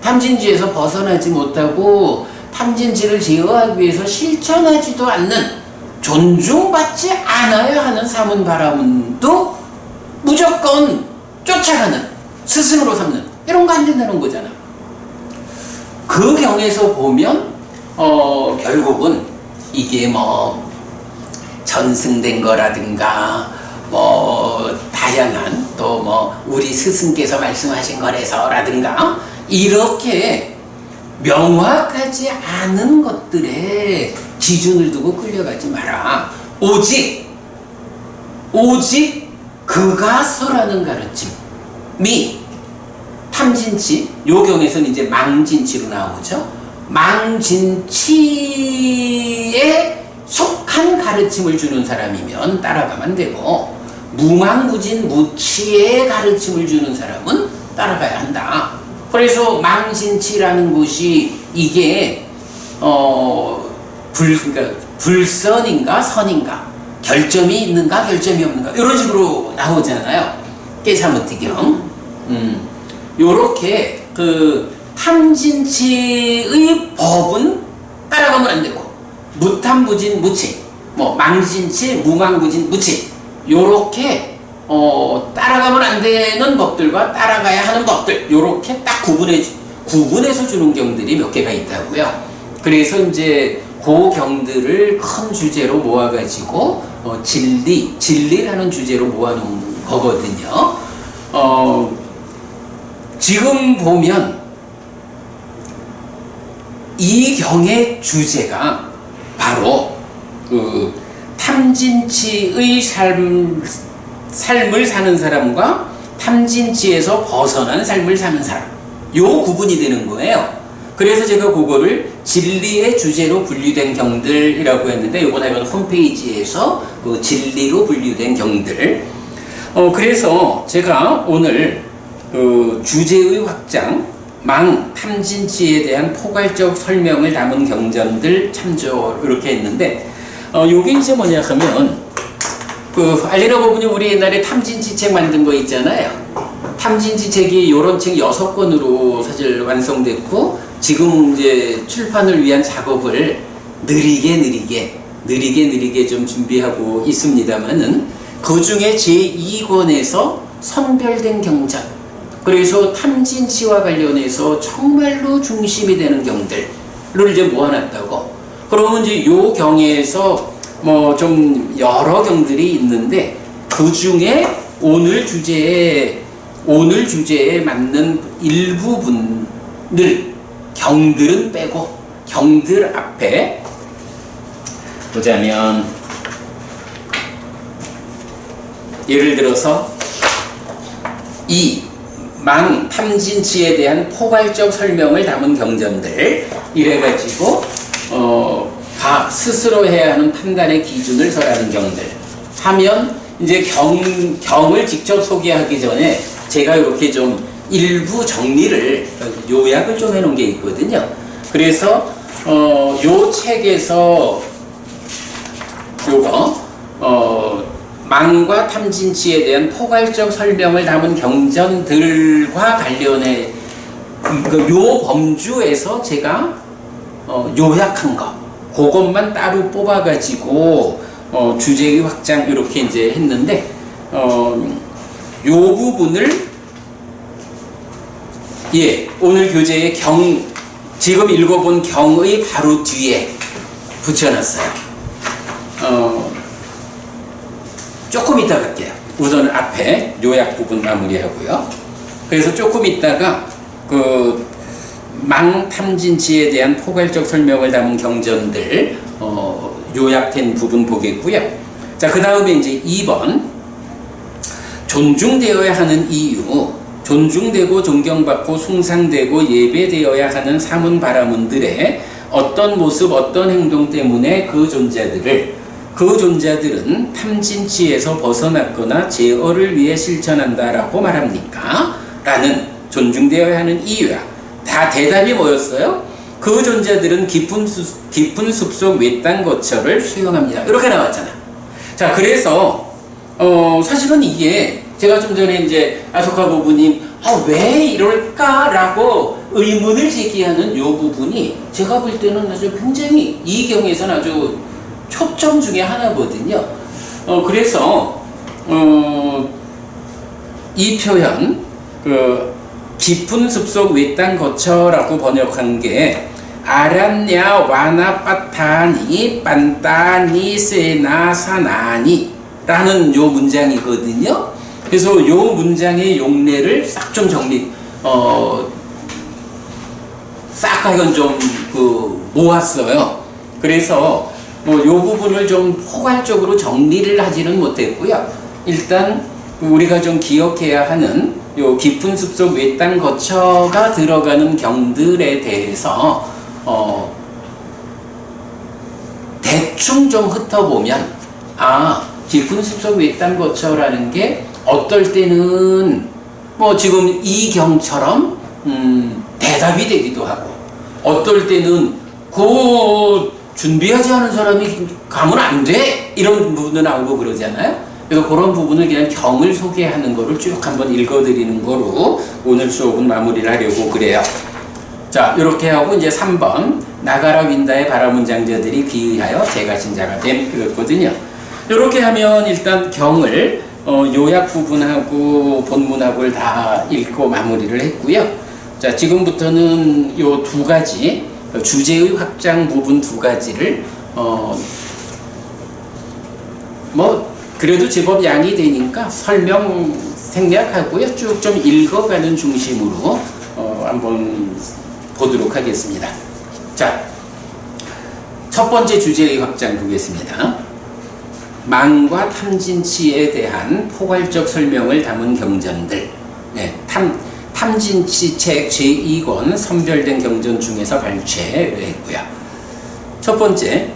탐진지에서 벗어나지 못하고 탐진지를 제어하기 위해서 실천하지도 않는 존중받지 않아야 하는 사문 바라문도 무조건 쫓아가는 스승으로 삼는 이런 거 안 된다는 거잖아. 그 경에서 보면 결국은 이게 뭐 전승된 거라든가 뭐 다양한 또 뭐 우리 스승께서 말씀하신 거래서라든가 이렇게 명확하지 않은 것들에 기준을 두고 끌려가지 마라. 오직 그가 설하는 가르침이 탐진치, 요 경에서는 이제 망진치로 나오죠. 망진치에 속한 가르침을 주는 사람이면 따라가면 되고, 무망무진 무치의 가르침을 주는 사람은 따라가야 한다. 그래서 망진치라는 것이 이게 그러니까 불선인가 선인가, 결점이 있는가 결점이 없는가 이런 식으로 나오잖아요. 깨사무티경. 요렇게 그 탐진치의 법은 따라가면 안 되고, 무탐무진 무치, 뭐 망진치 무망무진 무치, 요렇게 따라가면 안 되는 법들과 따라가야 하는 법들, 요렇게 딱 구분해서 주는 경들이 몇 개가 있다고요. 그래서 이제 그 경들을 큰 주제로 모아가지고 진리라는 주제로 모아놓은 거거든요. 지금 보면 이 경의 주제가 바로 그 탐진치의 삶을 사는 사람과 탐진치에서 벗어난 삶을 사는 사람, 요 구분이 되는 거예요. 그래서 제가 그거를 진리의 주제로 분류된 경들이라고 했는데, 요번에 홈페이지에서 그 진리로 분류된 경들. 그래서 제가 오늘 그 주제의 확장, 망, 탐진치에 대한 포괄적 설명을 담은 경전들 참조 이렇게 했는데, 요게 이제 뭐냐 하면, 그 알리나 부분이 우리 옛날에 탐진치 책 만든 거 있잖아요. 탐진치 책이 요런 책 6권으로 사실 완성됐고, 지금 이제 출판을 위한 작업을 느리게 좀 준비하고 있습니다만은, 그 중에 제2권에서 선별된 경전, 그래서 탐진치와 관련해서 정말로 중심이 되는 경들을 이제 모아놨다고. 그러면 이제 요 경에서 뭐 좀 여러 경들이 있는데, 그 중에 오늘 주제에 맞는 일부분을 경들은 빼고, 경들 앞에 보자면, 예를 들어서 이 망 탐진치에 대한 포괄적 설명을 담은 경전들 이래가지고 각 스스로 해야 하는 판단의 기준을 설하는 경들 하면, 이제 경을 직접 소개하기 전에 제가 이렇게 좀 일부 정리를, 요약을 좀 해놓은 게 있거든요. 그래서 요 책에서 요거 망과 탐진치에 대한 포괄적 설명을 담은 경전들과 관련해 요 범주에서 제가 요약한 거, 그것만 따로 뽑아가지고 주제의 확장 이렇게 이제 했는데, 요 부분을 오늘 교재의 지금 읽어본 경의 바로 뒤에 붙여놨어요. 조금 이따 갈게요. 우선 앞에 요약 부분 마무리하고요. 그래서 조금 이따가 그 망탐진치에 대한 포괄적 설명을 담은 경전들 요약된 부분 보겠고요. 자, 그 다음에 이제 2번, 존중되어야 하는 이유, 존중되고 존경받고 숭상되고 예배되어야 하는 사문 바라문들의 어떤 모습, 어떤 행동 때문에 그 존재들을 그 존자들은 탐진치에서 벗어났거나 제어를 위해 실천한다라고 말합니까? 라는 존중되어야 하는 이유야. 다 대답이 뭐였어요? 그 존재들은 깊은 숲속 외딴 거처를 수용합니다. 이렇게 나왔잖아. 자, 그래서 사실은 이게 제가 좀 전에 이제 아소카 부부님 왜 이럴까라고 의문을 제기하는 이 부분이 제가 볼 때는 아주 굉장히 이 경에서는 아주 초점 중에 하나거든요. 그래서 이 표현 깊은 숲속 외딴 거처라고 번역한 게 아란냐 와나 빠타니 빤따니 세나 사나니 라는 요 문장이거든요. 그래서 요 문장의 용례를 싹 좀 정리 싹 하여간 좀 모았어요. 그래서 요 부분을 좀 포괄적으로 정리를 하지는 못했고요. 일단 우리가 좀 기억해야 하는 요 깊은 숲속 외딴 거처가 들어가는 경들에 대해서 대충 좀 훑어보면 깊은 숲속 외딴 거처라는 게 어떨 때는 지금 이 경처럼 대답이 되기도 하고 어떨 때는 준비하지 않은 사람이 가면 안 돼 이런 부분도 나오고 그러잖아요. 그래서 그런 부분을 그냥 경을 소개하는 거를 쭉 한번 읽어드리는 거로 오늘 수업은 마무리를 하려고 그래요. 자, 이렇게 하고 이제 3번 나가라 윈다의 바라문장자들이 귀의하여 제가 신자가 됨 그랬거든요. 이렇게 하면 일단 경을 요약 부분하고 본문하고를 다 읽고 마무리를 했고요. 자, 지금부터는 요 두 가지 주제의 확장 부분 두 가지를 그래도 제법 양이 되니까 설명 생략하고요. 쭉 좀 읽어가는 중심으로 한번 보도록 하겠습니다. 자, 첫 번째 주제의 확장 보겠습니다. 망과 탐진치에 대한 포괄적 설명을 담은 경전들. 네, 탐진치 책 제2권 선별된 경전 중에서 발췌했고요. 첫 번째,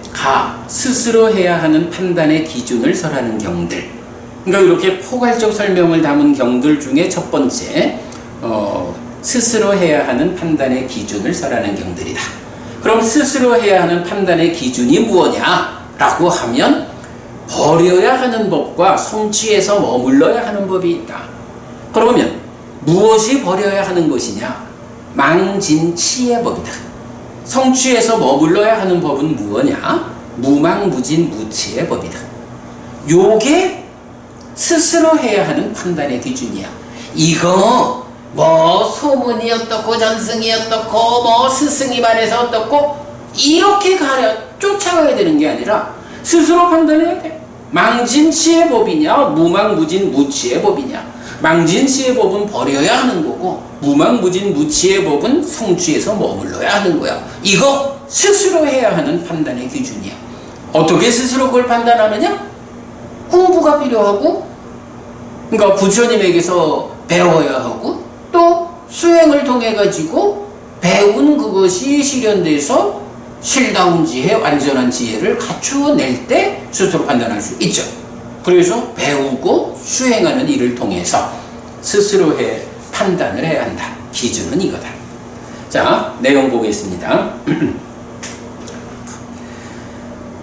스스로 해야 하는 판단의 기준을 설하는 경들. 그러니까 이렇게 포괄적 설명을 담은 경들 중에 첫 번째, 스스로 해야 하는 판단의 기준을 설하는 경들이다. 그럼 스스로 해야 하는 판단의 기준이 무엇냐라고 하면 버려야 하는 법과 성취에서 머물러야 하는 법이 있다. 그러면 무엇이 버려야 하는 것이냐? 망진치의 법이다. 성취에서 머물러야 하는 법은 무엇이냐? 무망무진 무치의 법이다. 요게 스스로 해야 하는 판단의 기준이야. 이거 소문이 어떻고 전승이 어떻고 스승이 말해서 어떻고 이렇게 쫓아가야 되는 게 아니라 스스로 판단해야 돼. 망진치의 법이냐 무망무진 무치의 법이냐. 망진치의 법은 버려야 하는 거고 무망무진 무치의 법은 성취에서 머물러야 하는 거야. 이거 스스로 해야 하는 판단의 기준이야. 어떻게 스스로 그걸 판단하느냐? 공부가 필요하고, 그러니까 부처님에게서 배워야 하고, 또 수행을 통해 가지고 배운 그것이 실현돼서 실다운 지혜, 완전한 지혜를 갖추어낼 때 스스로 판단할 수 있죠. 그래서 배우고 수행하는 일을 통해서 스스로 판단을 해야 한다. 기준은 이거다. 자, 내용 보겠습니다.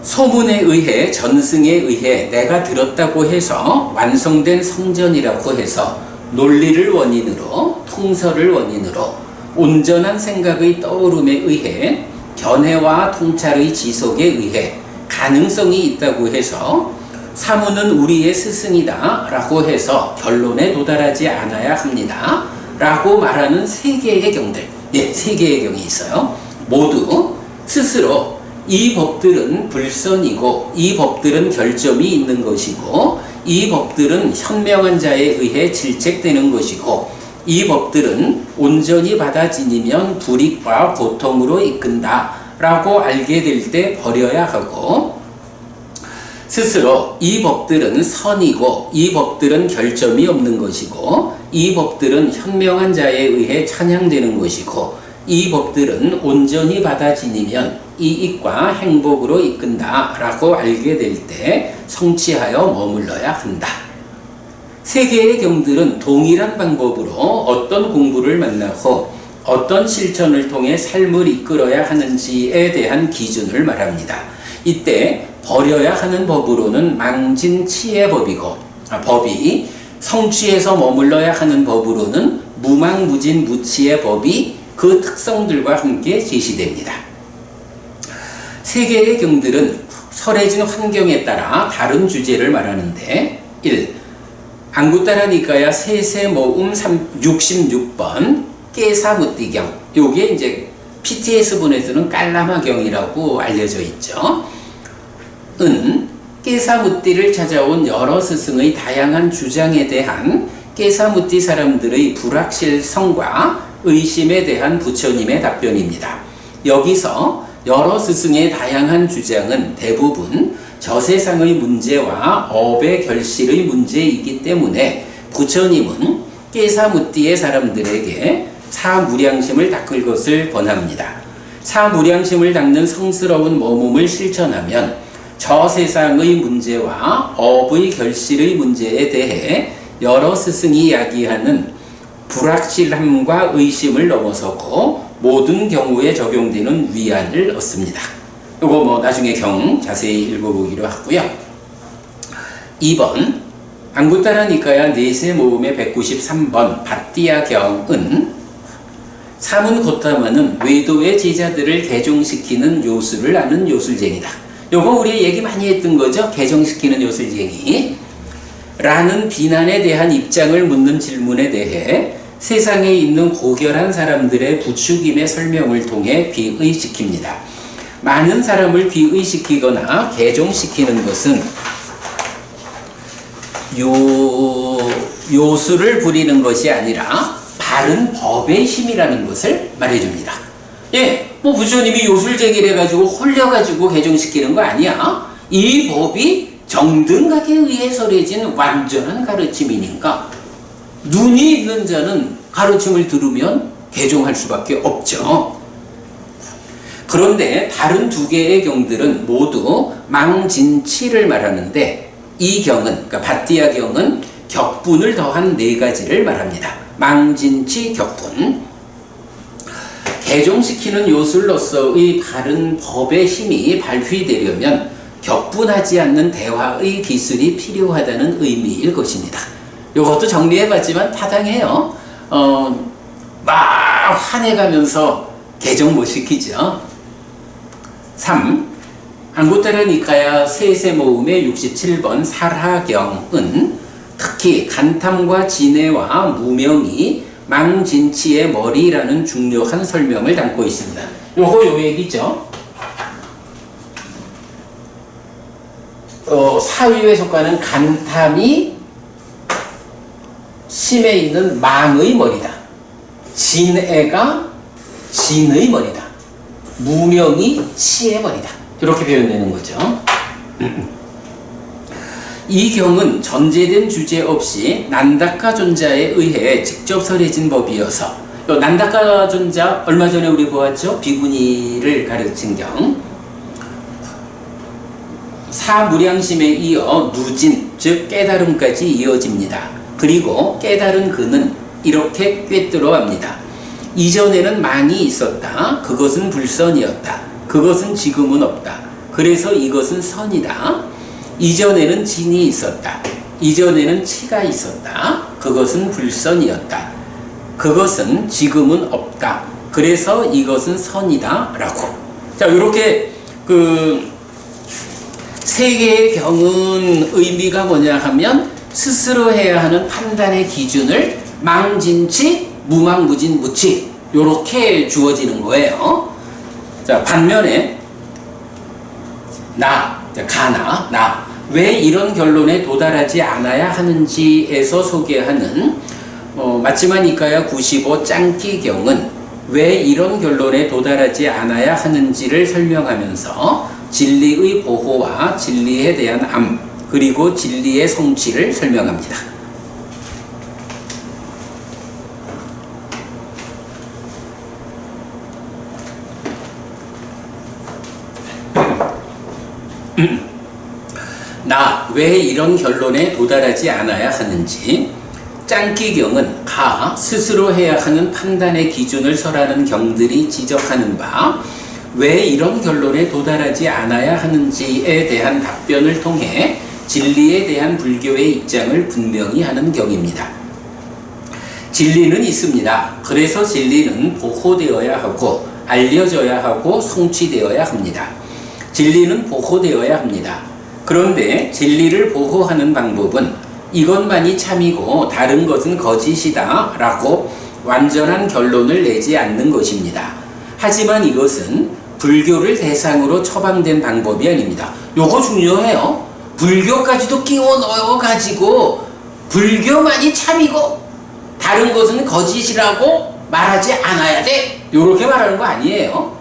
소문에 의해 전승에 의해 내가 들었다고 해서 완성된 성전이라고 해서 논리를 원인으로 통설을 원인으로 온전한 생각의 떠오름에 의해 견해와 통찰의 지속에 의해 가능성이 있다고 해서 사무는 우리의 스승이다 라고 해서 결론에 도달하지 않아야 합니다 라고 말하는 세 개의 경들, 세 개의 경이 있어요. 모두 스스로 이 법들은 불선이고 이 법들은 결점이 있는 것이고 이 법들은 현명한 자에 의해 질책되는 것이고 이 법들은 온전히 받아지니면 불이익과 고통으로 이끈다 라고 알게 될 때 버려야 하고, 스스로 이 법들은 선이고 이 법들은 결점이 없는 것이고 이 법들은 현명한 자에 의해 찬양되는 것이고 이 법들은 온전히 받아 지니면 이익과 행복으로 이끈다라고 알게 될 때 성취하여 머물러야 한다. 세 개의 경들은 동일한 방법으로 어떤 공부를 만나고 어떤 실천을 통해 삶을 이끌어야 하는지에 대한 기준을 말합니다. 이때 버려야 하는 법으로는 망진치의 법이고 법이 성취에서 머물러야 하는 법으로는 무망무진무치의 법이 그 특성들과 함께 제시됩니다. 세 개의 경들은 설해진 환경에 따라 다른 주제를 말하는데 1. 앙구타라 니까야 세세모음 66번 깨사무띠경, 요게 이제 PTS본에서는 깔라마경이라고 알려져 있죠. 은 깨사무띠를 찾아온 여러 스승의 다양한 주장에 대한 깨사무띠 사람들의 불확실성과 의심에 대한 부처님의 답변입니다. 여기서 여러 스승의 다양한 주장은 대부분 저세상의 문제와 업의 결실의 문제이기 때문에 부처님은 깨사무띠의 사람들에게 사무량심을 닦을 것을 권합니다. 사무량심을 닦는 성스러운 머mom을 실천하면 저 세상의 문제와 업의 결실의 문제에 대해 여러 스승이 이야기하는 불확실함과 의심을 넘어서고 모든 경우에 적용되는 위안을 얻습니다. 이거 뭐 나중에 경 자세히 읽어보기로 하고요. 2번 앙구타라 니까야 네세 모음의 193번 바띠아 경은 사문 고타마는 외도의 제자들을 개종시키는 요술을 아는 요술쟁이다. 요거 우리 얘기 많이 했던 거죠. 개종시키는 요술쟁이 라는 비난에 대한 입장을 묻는 질문에 대해 세상에 있는 고결한 사람들의 부추김의 설명을 통해 비의시킵니다. 많은 사람을 비의시키거나 개종시키는 것은 요술을 부리는 것이 아니라 바른 법의 힘이라는 것을 말해줍니다. 예, 뭐 부처님이 요술쟁이를 해가지고 홀려가지고 개종시키는 거 아니야. 이 법이 정등각에 의해 설해진 완전한 가르침이니까 눈이 있는 자는 가르침을 들으면 개종할 수밖에 없죠. 그런데 다른 두 개의 경들은 모두 망진치를 말하는데 이 경은, 그러니까 바띠아 경은 격분을 더한 네 가지를 말합니다. 망진치 격분. 개종시키는 요술로서의 바른 법의 힘이 발휘되려면 격분하지 않는 대화의 기술이 필요하다는 의미일 것입니다. 이것도 정리해봤지만 타당해요. 막 화내가면서 개종 못 시키죠. 3. 앙구타라 니까야 세세모음의 67번 살하경은 특히 간탐과 진해와 무명이 망진치의 머리라는 중요한 설명을 담고 있습니다. 요 얘기죠. 사위에 속하는 간탐이 심에 있는 망의 머리다. 진해가 진의 머리다. 무명이 치의 머리다. 이렇게 표현되는 거죠. 이 경은 전제된 주제 없이 난다카 존자에 의해 직접 설해진 법이어서 난다카 존자 얼마 전에 우리 보았죠? 비구니를 가르친 경. 사무량심에 이어 누진, 즉 깨달음까지 이어집니다. 그리고 깨달은 그는 이렇게 꿰뚫어갑니다. 이전에는 망이 있었다. 그것은 불선이었다. 그것은 지금은 없다. 그래서 이것은 선이다. 이전에는 진이 있었다. 이전에는 치가 있었다. 그것은 불선이었다. 그것은 지금은 없다. 그래서 이것은 선이다. 라고. 자, 이렇게 세 개의 경은 의미가 뭐냐 하면 스스로 해야 하는 판단의 기준을 망진치, 무망무진무치 요렇게 주어지는 거예요. 자, 반면에 나 왜 이런 결론에 도달하지 않아야 하는지에서 소개하는 마츠마 니까야 95 짱기경은 왜 이런 결론에 도달하지 않아야 하는지를 설명하면서 진리의 보호와 진리에 대한 암 그리고 진리의 성취를 설명합니다. 나 왜 이런 결론에 도달하지 않아야 하는지 짱기경은 가 스스로 해야 하는 판단의 기준을 설하는 경들이 지적하는 바 왜 이런 결론에 도달하지 않아야 하는지에 대한 답변을 통해 진리에 대한 불교의 입장을 분명히 하는 경입니다. 진리는 있습니다. 그래서 진리는 보호되어야 하고 알려져야 하고 성취되어야 합니다. 진리는 보호되어야 합니다. 그런데 진리를 보호하는 방법은 이것만이 참이고 다른 것은 거짓이다 라고 완전한 결론을 내지 않는 것입니다. 하지만 이것은 불교를 대상으로 처방된 방법이 아닙니다. 요거 중요해요. 불교까지도 끼워 넣어가지고 불교만이 참이고 다른 것은 거짓이라고 말하지 않아야 돼. 요렇게 말하는 거 아니에요.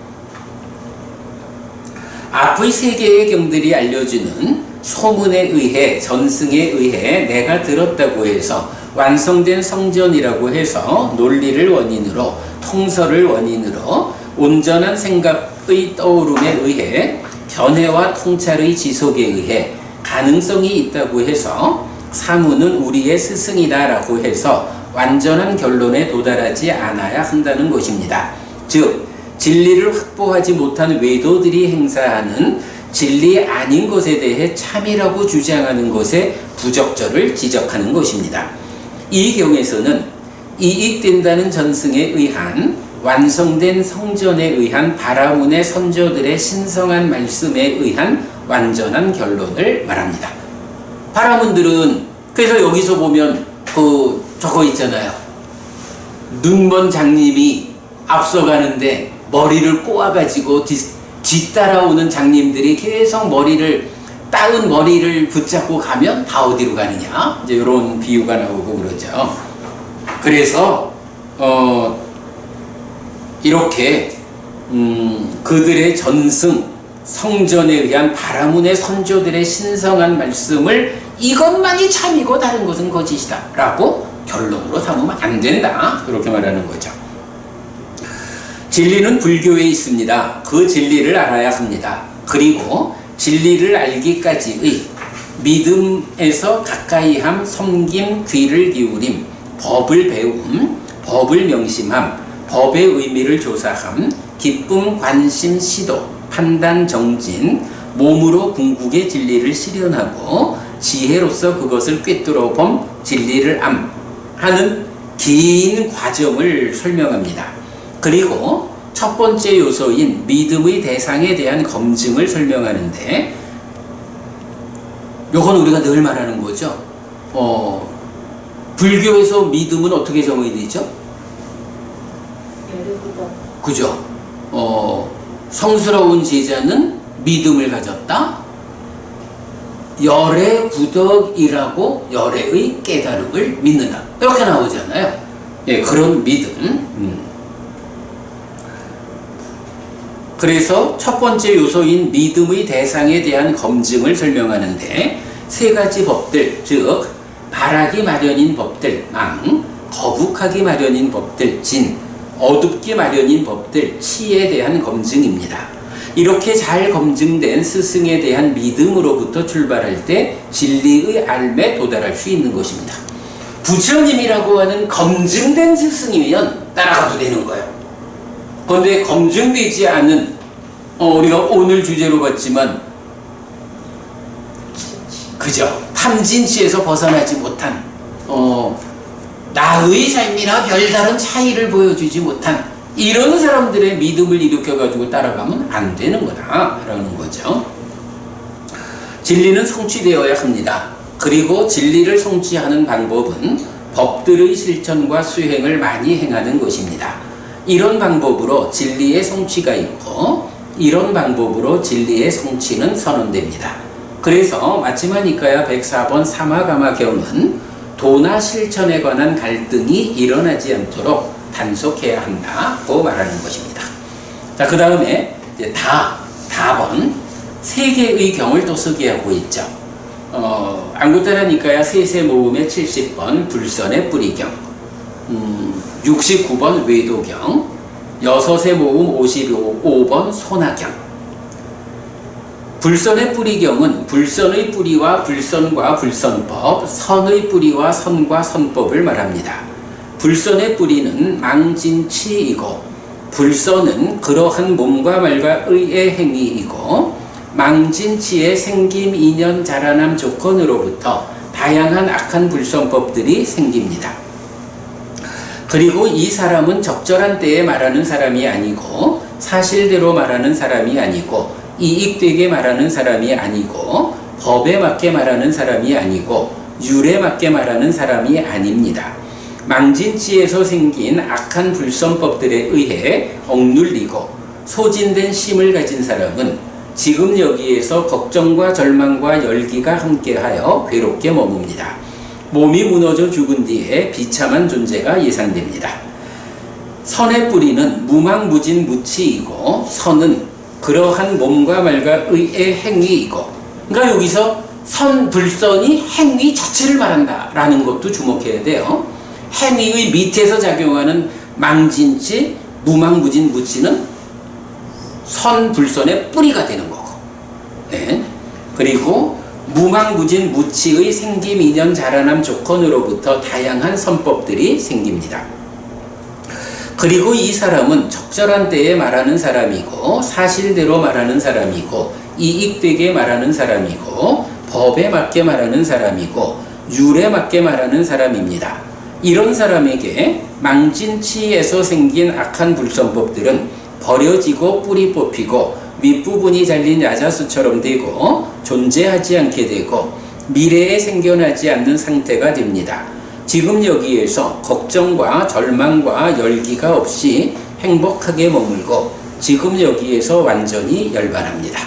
앞의 세 개의 경들이 알려주는 소문에 의해 전승에 의해 내가 들었다고 해서 완성된 성전이라고 해서 논리를 원인으로 통설을 원인으로 온전한 생각의 떠오름에 의해 견해와 통찰의 지속에 의해 가능성이 있다고 해서 사무는 우리의 스승이다 라고 해서 완전한 결론에 도달하지 않아야 한다는 것입니다. 즉 진리를 확보하지 못한 외도들이 행사하는 진리 아닌 것에 대해 참이라고 주장하는 것의 부적절을 지적하는 것입니다. 이 경에서는 이익된다는 전승에 의한 완성된 성전에 의한 바라문의 선조들의 신성한 말씀에 의한 완전한 결론을 말합니다. 바라문들은 그래서 여기서 보면 저거 있잖아요. 눈먼 장님이 앞서가는데 머리를 꼬아가지고 뒤따라오는 장님들이 계속 따은 머리를 붙잡고 가면 다 어디로 가느냐? 이제 이런 비유가 나오고 그러죠. 그래서 이렇게 그들의 전승 성전에 의한 바라문의 선조들의 신성한 말씀을 이것만이 참이고 다른 것은 거짓이다 라고 결론으로 삼으면 안 된다. 그렇게 말하는 거죠. 진리는 불교에 있습니다. 그 진리를 알아야 합니다. 그리고 진리를 알기까지의 믿음에서 가까이함, 섬김, 귀를 기울임, 법을 배움, 법을 명심함, 법의 의미를 조사함, 기쁨, 관심, 시도, 판단, 정진, 몸으로 궁극의 진리를 실현하고 지혜로서 그것을 꿰뚫어 봄 진리를 하는 긴 과정을 설명합니다. 그리고 첫 번째 요소인 믿음의 대상에 대한 검증을 설명하는데 요건 우리가 늘 말하는 거죠. 불교에서 믿음은 어떻게 정의 되죠? 그죠? 성스러운 제자는 믿음을 가졌다. 열의 구덕이라고 열의 깨달음을 믿는다. 이렇게 나오잖아요. 예, 그런 믿음. 그래서 첫 번째 요소인 믿음의 대상에 대한 검증을 설명하는데 세 가지 법들, 즉 바라기 마련인 법들, 망, 거북하기 마련인 법들, 진, 어둡기 마련인 법들, 치에 대한 검증입니다. 이렇게 잘 검증된 스승에 대한 믿음으로부터 출발할 때 진리의 알매 도달할 수 있는 것입니다. 부처님이라고 하는 검증된 스승이면 따라가도 되는 거예요. 그런데 검증되지 않은 우리가 오늘 주제로 봤지만 그죠? 탐진치에서 벗어나지 못한 나의 삶이나 별다른 차이를 보여주지 못한 이런 사람들의 믿음을 일으켜가지고 따라가면 안 되는 거다라는 거죠. 진리는 성취되어야 합니다. 그리고 진리를 성취하는 방법은 법들의 실천과 수행을 많이 행하는 것입니다. 이런 방법으로 진리의 성취가 있고 이런 방법으로 진리의 성취는 선언됩니다. 그래서 마치마니까야 104번 사마가마경은 도나 실천에 관한 갈등이 일어나지 않도록 단속해야 한다고 말하는 것입니다. 자, 그 다음에 이제 다번 세 개의 경을 또 소개하고 있죠. 앙구타라니까야 세세 모음의 70번 불선의 뿌리경, 69번 외도경, 여섯의 모음 55번 소나경. 불선의 뿌리경은 불선의 뿌리와 불선과 불선법, 선의 뿌리와 선과 선법을 말합니다. 불선의 뿌리는 망진치이고 불선은 그러한 몸과 말과 의의 행위이고 망진치의 생김, 인연, 자라남 조건으로부터 다양한 악한 불선법들이 생깁니다. 그리고 이 사람은 적절한 때에 말하는 사람이 아니고 사실대로 말하는 사람이 아니고 이익되게 말하는 사람이 아니고 법에 맞게 말하는 사람이 아니고 율에 맞게 말하는 사람이 아닙니다. 망진치에서 생긴 악한 불선법들에 의해 억눌리고 소진된 심을 가진 사람은 지금 여기에서 걱정과 절망과 열기가 함께하여 괴롭게 머뭅니다. 몸이 무너져 죽은 뒤에 비참한 존재가 예상됩니다. 선의 뿌리는 무망무진 무치이고 선은 그러한 몸과 말과 의의 행위이고, 그러니까 여기서 선, 불선이 행위 자체를 말한다라는 것도 주목해야 돼요. 행위의 밑에서 작용하는 망진치, 무망무진 무치는 선, 불선의 뿌리가 되는 거고, 네. 그리고 무망무진 무치의 생김, 인연, 자라남 조건으로부터 다양한 선법들이 생깁니다. 그리고 이 사람은 적절한 때에 말하는 사람이고 사실대로 말하는 사람이고 이익되게 말하는 사람이고 법에 맞게 말하는 사람이고 율에 맞게 말하는 사람입니다. 이런 사람에게 망진치에서 생긴 악한 불선법들은 버려지고 뿌리 뽑히고 윗부분이 잘린 야자수처럼 되고 존재하지 않게 되고 미래에 생겨나지 않는 상태가 됩니다. 지금 여기에서 걱정과 절망과 열기가 없이 행복하게 머물고 지금 여기에서 완전히 열반합니다.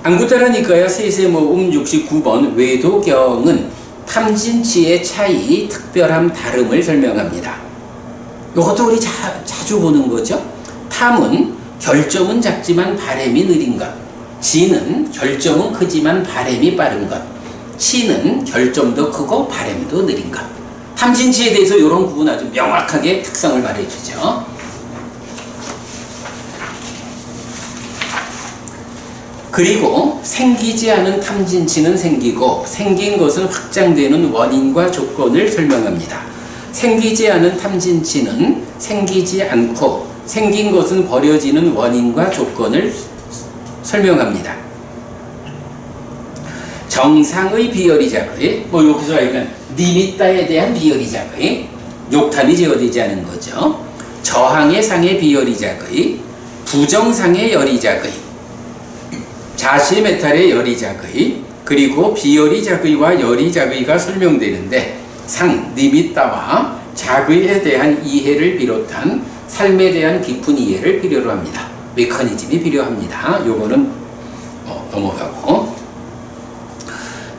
안구따라니까야 세세모음 69번 외도경은 탐진치의 차이, 특별함, 다름을 설명합니다. 이것도 우리 자주 보는 거죠. 탐은 결점은 작지만 바램이 느린 것, 진은 결점은 크지만 바램이 빠른 것, 치는 결점도 크고 바램도 느린 것. 탐진치에 대해서 이런 부분 아주 명확하게 특성을 말해주죠. 그리고 생기지 않은 탐진치는 생기고 생긴 것은 확장되는 원인과 조건을 설명합니다. 생기지 않은 탐진치는 생기지 않고 생긴 것은 버려지는 원인과 조건을 설명합니다. 정상의 비열이자의, 여기서 알면 니미따에 대한 비열이자의, 욕탐이 제어되지 않은 거죠. 저항의 상의 비열이자의, 부정상의 열이자의, 자실메탈의 열이자의, 그리고 비열이자의와 열이자의가 설명되는데 상, 니미따와 자의에 대한 이해를 비롯한 삶에 대한 깊은 이해를 필요로 합니다. 메커니즘이 필요합니다. 요거는 넘어가고,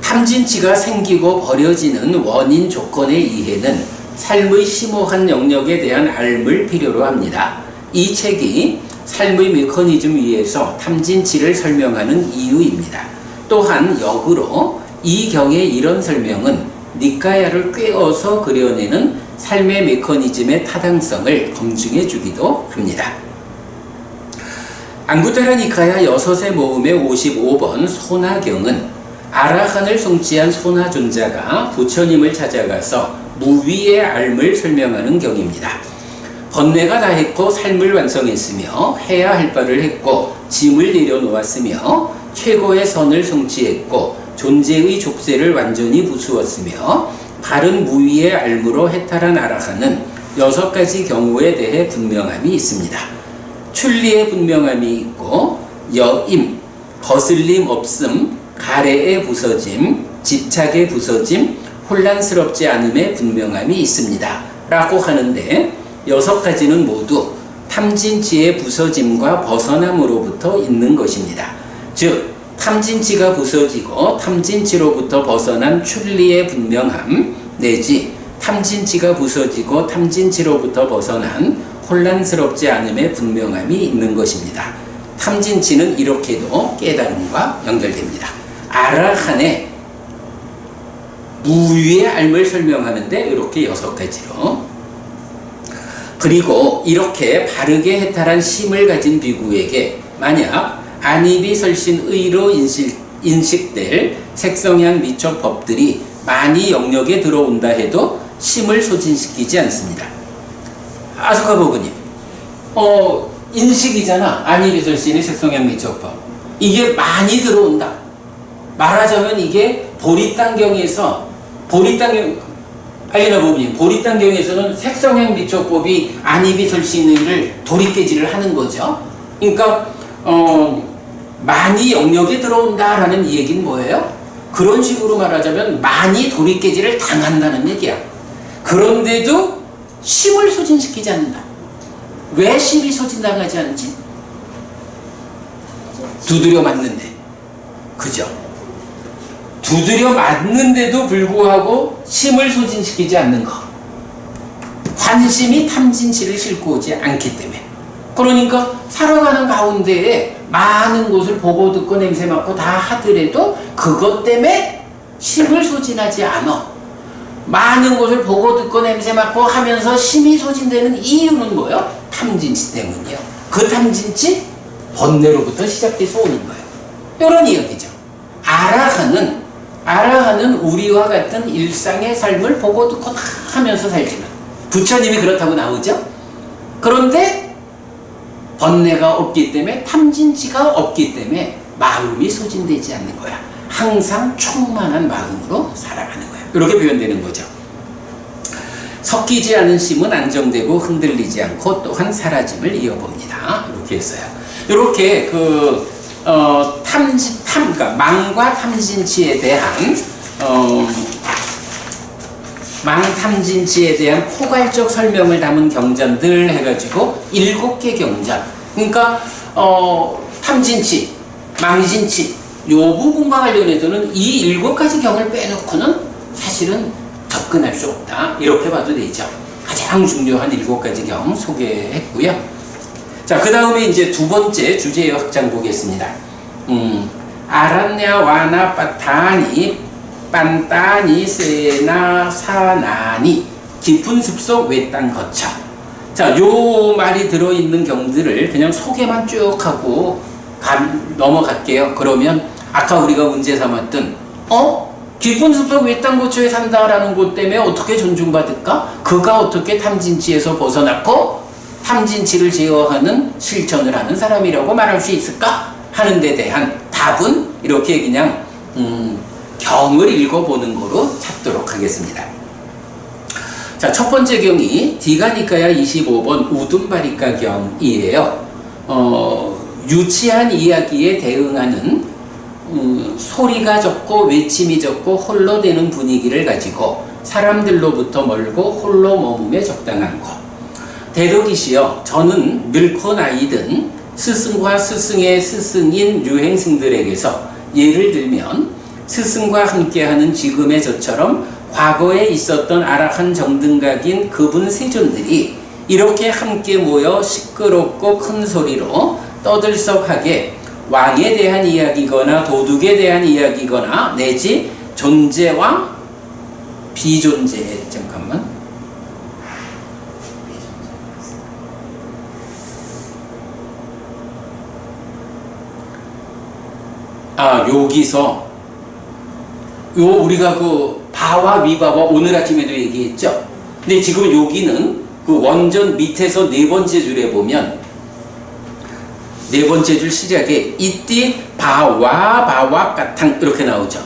탐진치가 생기고 버려지는 원인 조건의 이해는 삶의 심오한 영역에 대한 알을 필요로 합니다. 이 책이 삶의 메커니즘 위에서 탐진치를 설명하는 이유입니다. 또한 역으로 이 경의 이런 설명은 니까야를 꿰어서 그려내는 삶의 메커니즘의 타당성을 검증해 주기도 합니다. 안구따라 니까야 6의 모음의 55번 소나경은 아라한을 성취한 소나존자가 부처님을 찾아가서 무위의 앓을 설명하는 경입니다. 번뇌가 다했고 삶을 완성했으며 해야 할 바를 했고 짐을 내려놓았으며 최고의 선을 성취했고 존재의 족쇄를 완전히 부수었으며 바른 무위의 앓으로 해탈한 아라한은 6가지 경우에 대해 분명함이 있습니다. 출리의 분명함이 있고 여임, 거슬림 없음, 가래의 부서짐, 집착의 부서짐, 혼란스럽지 않음의 분명함이 있습니다. 라고 하는데 6가지는 모두 탐진치의 부서짐과 벗어남으로부터 있는 것입니다. 즉 탐진치가 부서지고 탐진치로부터 벗어난 출리의 분명함 내지 탐진치가 부서지고 탐진치로부터 벗어난 혼란스럽지 않음의 분명함이 있는 것입니다. 탐진치는 이렇게도 깨달음과 연결됩니다. 아라한의 무위의 앓을 설명하는데 이렇게 6가지로, 그리고 이렇게 바르게 해탈한 심을 가진 비구에게 만약 안입이 설신 의로 인식될 색성향 미적 법들이 많이 영역에 들어온다 해도 심을 소진시키지 않습니다. 아소카 법원님, 인식이잖아. 안입이 설신의 색성향 미적 법. 이게 많이 들어온다. 말하자면 이게 보리단경에서 알리나 법원님, 보리단경에서는 색성향 미적법이 안입이 설신의를 도리깨질을 하는 거죠. 그러니까 많이 영역에 들어온다라는 이 얘기는 뭐예요? 그런 식으로 말하자면 많이 도리깨질을 당한다는 얘기야. 그런데도 심을 소진시키지 않는다. 왜 심이 소진당하지 않지? 두드려 맞는데. 그죠? 두드려 맞는데도 불구하고 심을 소진시키지 않는 것. 관심이 탐진치를 싣고 오지 않기 때문에. 그러니까 살아가는 가운데에 많은 곳을 보고 듣고 냄새 맡고 다 하더라도 그것 때문에 심을 소진하지 않아. 많은 곳을 보고 듣고 냄새 맡고 하면서 심이 소진되는 이유는 뭐예요? 탐진치 때문이요. 그 탐진치 번뇌로부터 시작돼서 오는 거예요. 이런 이야기죠. 아라하는 우리와 같은 일상의 삶을 보고 듣고 다 하면서 살지만 부처님이 그렇다고 나오죠. 그런데 번뇌가 없기 때문에 탐진치가 없기 때문에 마음이 소진되지 않는 거야. 항상 충만한 마음으로 살아가는 거야. 이렇게 표현되는 거죠. 섞이지 않은 심은 안정되고 흔들리지 않고 또한 사라짐을 이어봅니다. 이렇게 했어요. 이렇게 그러니까 망과 탐진치에 대한 망탐진치에 대한 포괄적 설명을 담은 경전들 해가지고 7개 경전. 그러니까 탐진치, 망진치 요 부분과 관련해서는 이 7가지 경을 빼놓고는 사실은 접근할 수 없다. 이렇게 봐도 되죠. 가장 중요한 7가지 경 소개했고요. 자, 그 다음에 이제 두 번째 주제의 확장 보겠습니다. 아란냐 와나 빠타니 빤따니 세나 사나니 깊은 숲속 외딴 거처. 자, 요 말이 들어있는 경들을 그냥 소개만 쭉 하고 넘어갈게요. 그러면 아까 우리가 문제 삼았던 깊은 숲속 외딴 거처에 산다라는 것 때문에 어떻게 존중받을까? 그가 어떻게 탐진치에서 벗어났고 탐진치를 제어하는 실천을 하는 사람이라고 말할 수 있을까? 하는 데 대한 답은 이렇게 그냥 경을 읽어보는 거로 찾도록 하겠습니다. 자, 첫 번째 경이 디가니카야 25번 우둔바리카 경이에요. 유치한 이야기에 대응하는 소리가 적고 외침이 적고 홀로 되는 분위기를 가지고 사람들로부터 멀고 홀로 머금에 적당한 것. 대덕이시여, 저는 늙고 나이든 스승과 스승의 스승인 유행승들에게서 예를 들면 스승과 함께하는 지금의 저처럼 과거에 있었던 아라한 정등각인 그분 세존들이 이렇게 함께 모여 시끄럽고 큰 소리로 떠들썩하게 왕에 대한 이야기거나 도둑에 대한 이야기거나 내지 존재와 비존재, 잠깐만. 여기서 우리가 그 바와 위바와 오늘 아침에도 얘기했죠. 근데 지금 여기는 그 원전 밑에서 네 번째 줄에 보면 네 번째 줄 시작에 이띠 바와 까탕 이렇게 나오죠.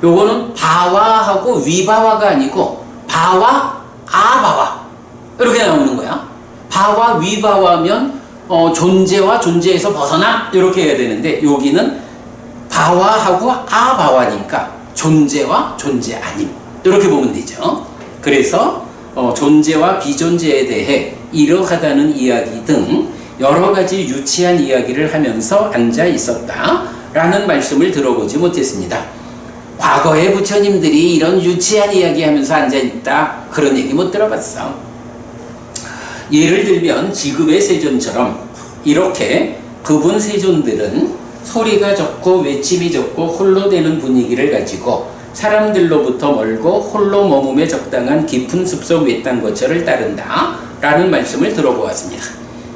요거는 바와하고 위바와가 아니고 바와 아바와 이렇게 나오는 거야. 바와 위바와면 존재와 존재에서 벗어나 이렇게 해야 되는데 여기는 바와하고 아바와니까 존재와 존재 아님 이렇게 보면 되죠. 그래서 존재와 비존재에 대해 이러하다는 이야기 등 여러 가지 유치한 이야기를 하면서 앉아 있었다 라는 말씀을 들어보지 못했습니다. 과거의 부처님들이 이런 유치한 이야기 하면서 앉아 있다 그런 얘기 못 들어봤어. 예를 들면 지금의 세존처럼 이렇게 그분 세존들은 소리가 적고 외침이 적고 홀로 되는 분위기를 가지고 사람들로부터 멀고 홀로 머금에 적당한 깊은 숲속 외딴 거처를 따른다 라는 말씀을 들어보았습니다.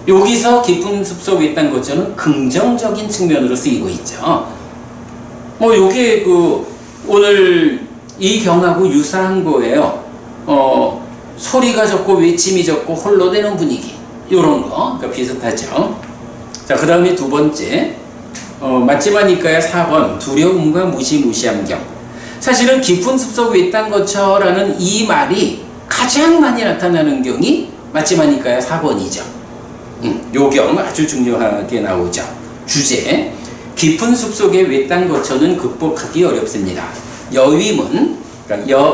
여기서 깊은 숲속 외딴 거처는 긍정적인 측면으로 쓰이고 있죠. 뭐 요게 오늘 이 경하고 유사한 거예요. 소리가 적고 외침이 적고 홀로 되는 분위기, 요런 거 그러니까 비슷하죠. 자, 그 다음에 두 번째, 맞지마니까야 4번 두려움과 무시무시한 경. 사실은 깊은 숲속 외딴 거처라는 이 말이 가장 많이 나타나는 경이 맞지마니까야 4번이죠. 요 경 아주 중요하게 나오죠. 주제, 깊은 숲속의 외딴 거처는 극복하기 어렵습니다. 여임은, 그러니까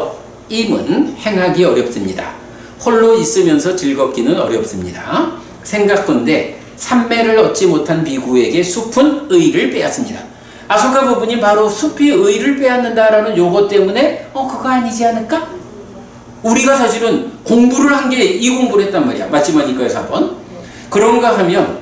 여임은 행하기 어렵습니다. 홀로 있으면서 즐겁기는 어렵습니다. 생각건대 삼매를 얻지 못한 비구에게 숲은 의를 빼앗습니다. 아소카 부분이 바로 숲이 의를 빼앗는다라는 요것 때문에 그거 아니지 않을까? 우리가 사실은 공부를 한 게 이 공부를 했단 말이야. 맞지마니까야 4번. 그런가 하면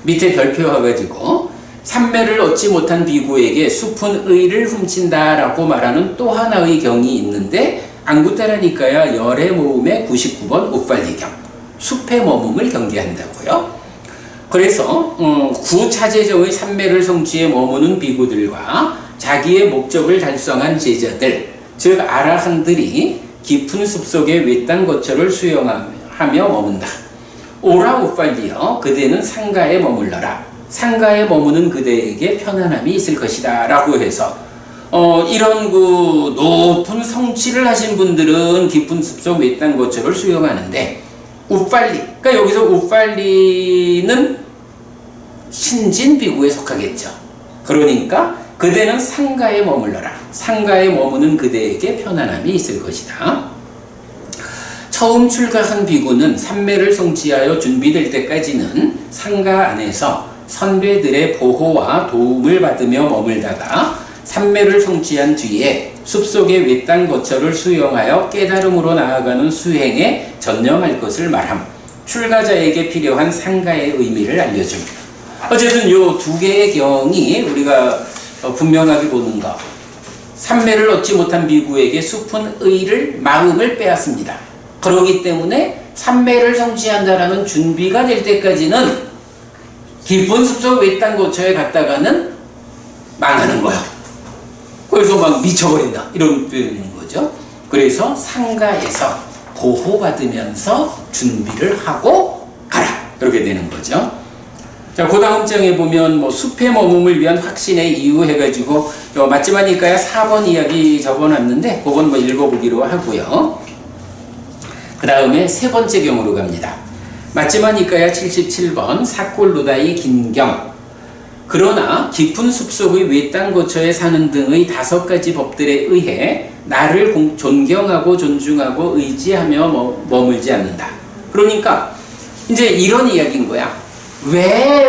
밑에 별표 와가지고 삼매를 얻지 못한 비구에게 숲은 의를 훔친다라고 말하는 또 하나의 경이 있는데 앙구타라니까야 열의 모음의 99번 우팔리경, 숲의 머금을 경계한다고요. 그래서 구차제정의 삼매를 성취해 머무는 비구들과 자기의 목적을 달성한 제자들, 즉 아라한들이 깊은 숲속의 외딴 거처를 수영하며 머문다. 오라 우팔리여, 그대는 상가에 머물러라. 상가에 머무는 그대에게 편안함이 있을 것이다 라고 해서 이런 높은 성취를 하신 분들은 깊은 숲속 외딴 거처를 수영하는데, 우팔리, 그러니까 여기서 우팔리는 신진 비구에 속하겠죠. 그러니까 그대는 상가에 머물러라. 상가에 머무는 그대에게 편안함이 있을 것이다. 처음 출가한 비구는 삼매를 성취하여 준비될 때까지는 상가 안에서 선배들의 보호와 도움을 받으며 머물다가 삼매를 성취한 뒤에 숲속의 외딴 거처를 수영하여 깨달음으로 나아가는 수행에 전념할 것을 말함. 출가자에게 필요한 상가의 의미를 알려줍니다. 어쨌든 요 두 개의 경이 우리가 분명하게 보는 것. 삼매를 얻지 못한 비구에게 숲은 의를, 마음을 빼앗습니다. 그러기 때문에 삼매를 성취한다라는 준비가 될 때까지는 깊은 숲속 외딴 거처에 갔다가는 망하는 거야. 그래서 막 미쳐버린다, 이런 표현인 거죠. 그래서 상가에서 보호받으면서 준비를 하고 가라, 그렇게 되는 거죠. 자, 그 다음 장에 보면 숲의 머금을 위한 확신의 이유 해가지고 맞지마니까야 4번 이야기 적어놨는데 그건 읽어보기로 하고요. 그 다음에 세 번째 경으로 갑니다. 맞지마니까야 77번 사골루다이 긴경. 그러나 깊은 숲속의 외딴 거처에 사는 등의 5가지 법들에 의해 나를 존경하고 존중하고 의지하며 머물지 않는다. 그러니까 이제 이런 이야기인 거야. 왜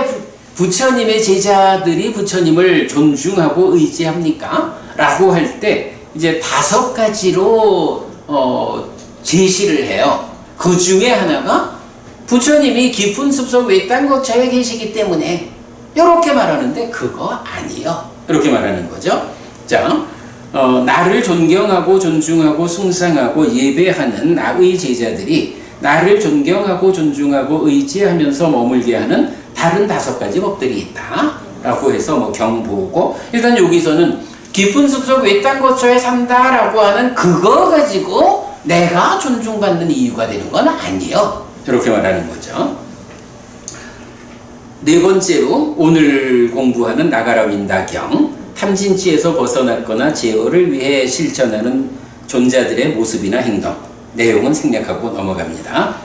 부처님의 제자들이 부처님을 존중하고 의지합니까? 라고 할 때 이제 5가지로 제시를 해요. 그 중에 하나가 부처님이 깊은 숲속 외딴 거처에 계시기 때문에, 이렇게 말하는데 그거 아니요, 이렇게 말하는 거죠. 자, 나를 존경하고 존중하고 숭상하고 예배하는 나의 제자들이 나를 존경하고 존중하고 의지하면서 머물게 하는 다른 5가지 법들이 있다 라고 해서 경보고, 일단 여기서는 깊은 숲속 외딴 거처에 산다라고 하는 그거 가지고 내가 존중받는 이유가 되는 건 아니요, 이렇게 말하는 거죠. 네 번째로 오늘 공부하는 나가라 윈다경, 탐진치에서 벗어났거나 제어를 위해 실천하는 존자들의 모습이나 행동. 내용은 생략하고 넘어갑니다.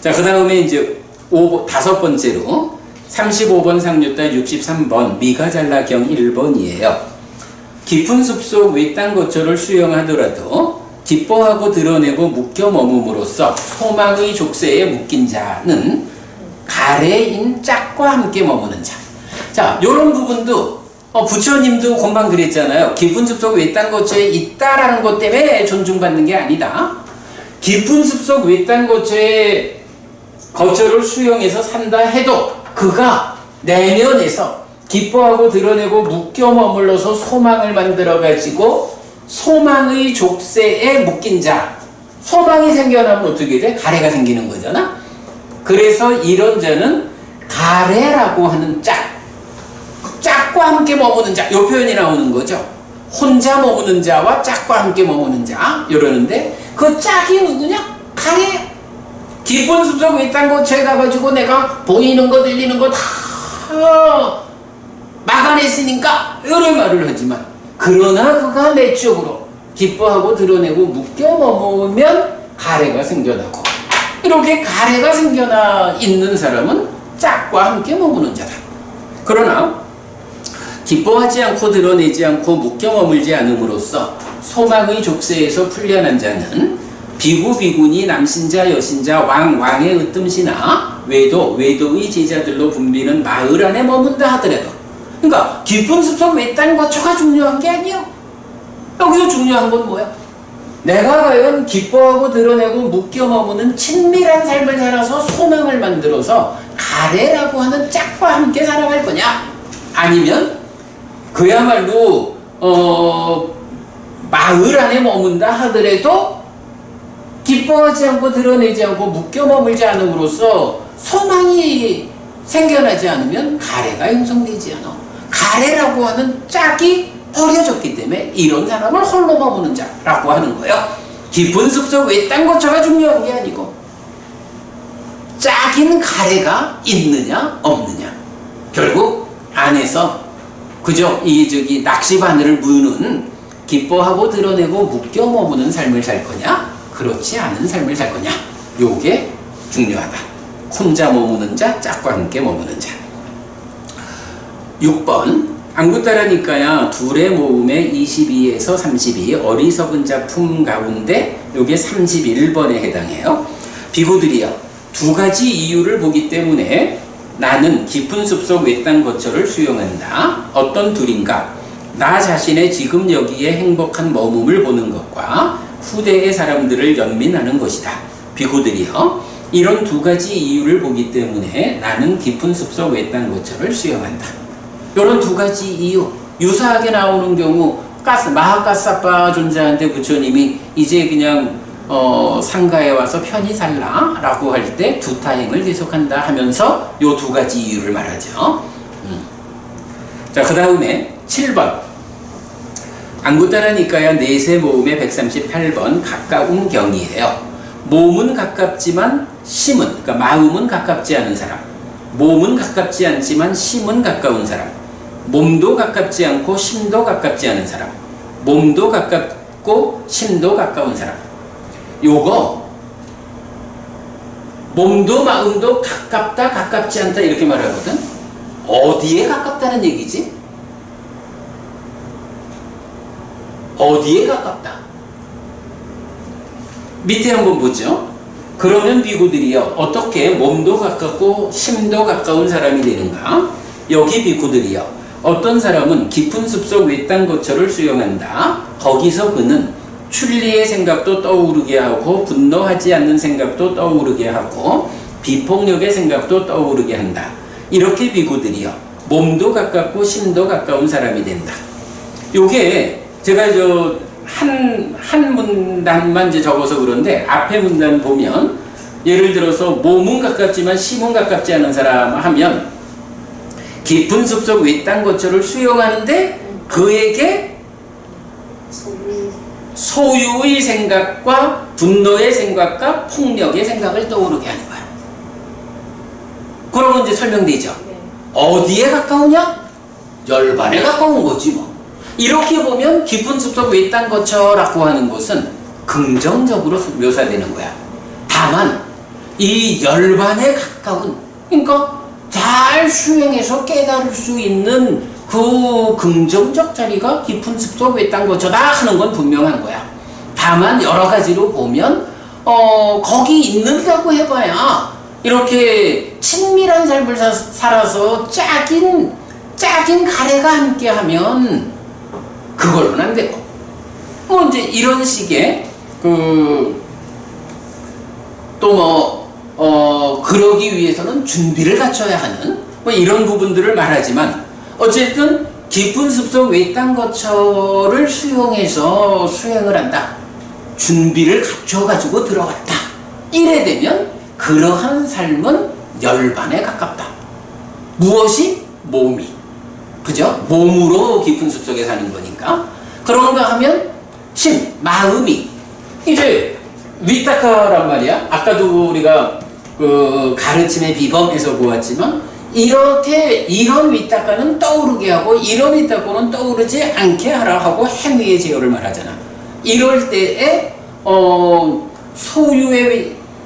자, 그 다음에 이제 5번째로 35번 상류따 63번 미가잘라경 1번이에요. 깊은 숲속 외딴 거처를 수영하더라도 기뻐하고 드러내고 묶여 머금으로써 소망의 족쇄에 묶인 자는 가래인 짝과 함께 머무는 자. 자, 요런 부분도 부처님도 금방 그랬잖아요. 깊은 숲속 외딴 거처에 있다라는 것 때문에 존중받는 게 아니다. 깊은 숲속 외딴 거처를 수영해서 산다 해도 그가 내면에서 기뻐하고 드러내고 묶여 머물러서 소망을 만들어가지고 소망의 족쇄에 묶인 자, 소망이 생겨나면 어떻게 돼? 가래가 생기는 거잖아. 그래서 이런 자는 가래라고 하는 짝과 함께 머무는 자, 요 표현이 나오는 거죠. 혼자 머무는 자와 짝과 함께 머무는 자 이러는데 그 짝이 누구냐? 가래. 깊은 숲속 외딴 곳에 가가지고 내가 보이는 거 들리는 거 다 막아냈으니까 이런 말을 하지만, 그러나 그가 내적으로 기뻐하고 드러내고 묶여 머무면 가래가 생겨나고, 이렇게 가래가 생겨나 있는 사람은 짝과 함께 머무는 자다. 그러나 기뻐하지 않고 드러내지 않고 묶여 머물지 않음으로써 소망의 족쇄에서 풀려난 자는 비구 비구니 남신자 여신자 왕의 으뜸시나 외도의 제자들로 붐비는 마을 안에 머문다 하더라도, 그러니까 깊은 숲속 외딴 거처가 중요한 게 아니야. 여기서 중요한 건 뭐야? 내가 과연 기뻐하고 드러내고 묶여 머무는 친밀한 삶을 살아서 소망을 만들어서 가래라고 하는 짝과 함께 살아갈 거냐? 아니면 그야말로 마을 안에 머문다 하더라도 기뻐하지 않고 드러내지 않고 묶여 머물지 않음으로써 소망이 생겨나지 않으면 가래가 형성되지 않아. 가래라고 하는 짝이 버려졌기 때문에 이런 사람을 홀로 머무는 자라고 하는 거예요. 깊은 숲속 외딴 거처가 중요한 게 아니고 짝인 가래가 있느냐 없느냐, 결국 안에서 그저 이 낚시 바늘을 무는 기뻐하고 드러내고 묶여 머무는 삶을 살 거냐, 그렇지 않은 삶을 살 거냐, 요게 중요하다. 혼자 머무는 자, 짝과 함께 머무는 자. 6번 안구따라니까야 둘의 모음에 22에서 32 어리석은 자품 가운데 요게 31번에 해당해요. 비구들이여 두 가지 이유를 보기 때문에 나는 깊은 숲속 외딴 거처를 수용한다. 어떤 둘인가? 나 자신의 지금 여기에 행복한 머금을 보는 것과 후대의 사람들을 연민하는 것이다. 비구들이여 이런 두 가지 이유를 보기 때문에 나는 깊은 숲속 외딴 거처를 수용한다. 이런 두 가지 이유, 유사하게 나오는 경우 마하가사빠 존자한테 부처님이 이제 그냥 상가에 와서 편히 살라 라고 할 때 두타행을 계속한다 하면서 요 두 가지 이유를 말하죠. 자, 그 다음에 7번 안구따라니까야 내세 모음의 138번 가까운 경이에요. 몸은 가깝지만 심은, 그러니까 마음은 가깝지 않은 사람, 몸은 가깝지 않지만 심은 가까운 사람, 몸도 가깝지 않고 심도 가깝지 않은 사람, 몸도 가깝고 심도 가까운 사람. 요거 몸도 마음도 가깝다 가깝지 않다 이렇게 말하거든. 어디에 가깝다는 얘기지? 어디에 가깝다? 밑에 한번 보죠. 그러면 비구들이여 어떻게 몸도 가깝고 심도 가까운 사람이 되는가? 여기 비구들이여 어떤 사람은 깊은 숲속 외딴 거처를 수용한다. 거기서 그는 출리의 생각도 떠오르게 하고 분노하지 않는 생각도 떠오르게 하고 비폭력의 생각도 떠오르게 한다. 이렇게 비구들이여 몸도 가깝고 심도 가까운 사람이 된다. 요게 제가 한 문단만 이제 적어서 그런데 앞에 문단 보면 예를 들어서 몸은 가깝지만 심은 가깝지 않은 사람 하면 깊은 숲속 외딴 거처를 수용하는데 그에게 소유의 생각과 분노의 생각과 폭력의 생각을 떠오르게 하는 거야. 그러면 이제 설명되죠. 어디에 가까우냐? 열반에 가까운 거지 뭐. 이렇게 보면 깊은 숲속 외딴 거처라고 하는 것은 긍정적으로 묘사되는 거야. 다만 이 열반에 가까운, 그러니까 잘 수행해서 깨달을 수 있는 그 긍정적 자리가 깊은 숲속 외딴 거처다 하는 건 분명한 거야. 다만 여러 가지로 보면 거기 있는다고 해봐야 이렇게 친밀한 삶을 살아서 짝인 가래가 함께하면 그걸로는 안 되고, 뭐 이제 이런 식의 그러기 위해서는 준비를 갖춰야 하는 뭐 이런 부분들을 말하지만, 어쨌든 깊은 숲속 외딴 거처를 수용해서 수행을 한다. 준비를 갖춰가지고 들어갔다. 이래 되면 그러한 삶은 열반에 가깝다. 무엇이? 몸이. 그죠? 몸으로 깊은 숲속에 사는 거니까. 그런가 하면 심, 마음이. 이제 위타카란 말이야. 아까도 우리가 그 가르침의 비범에서 보았지만 이렇게 이런 위타카는 떠오르게 하고 이런 위타카는 떠오르지 않게 하라 하고 행위의 제어를 말하잖아. 이럴 때에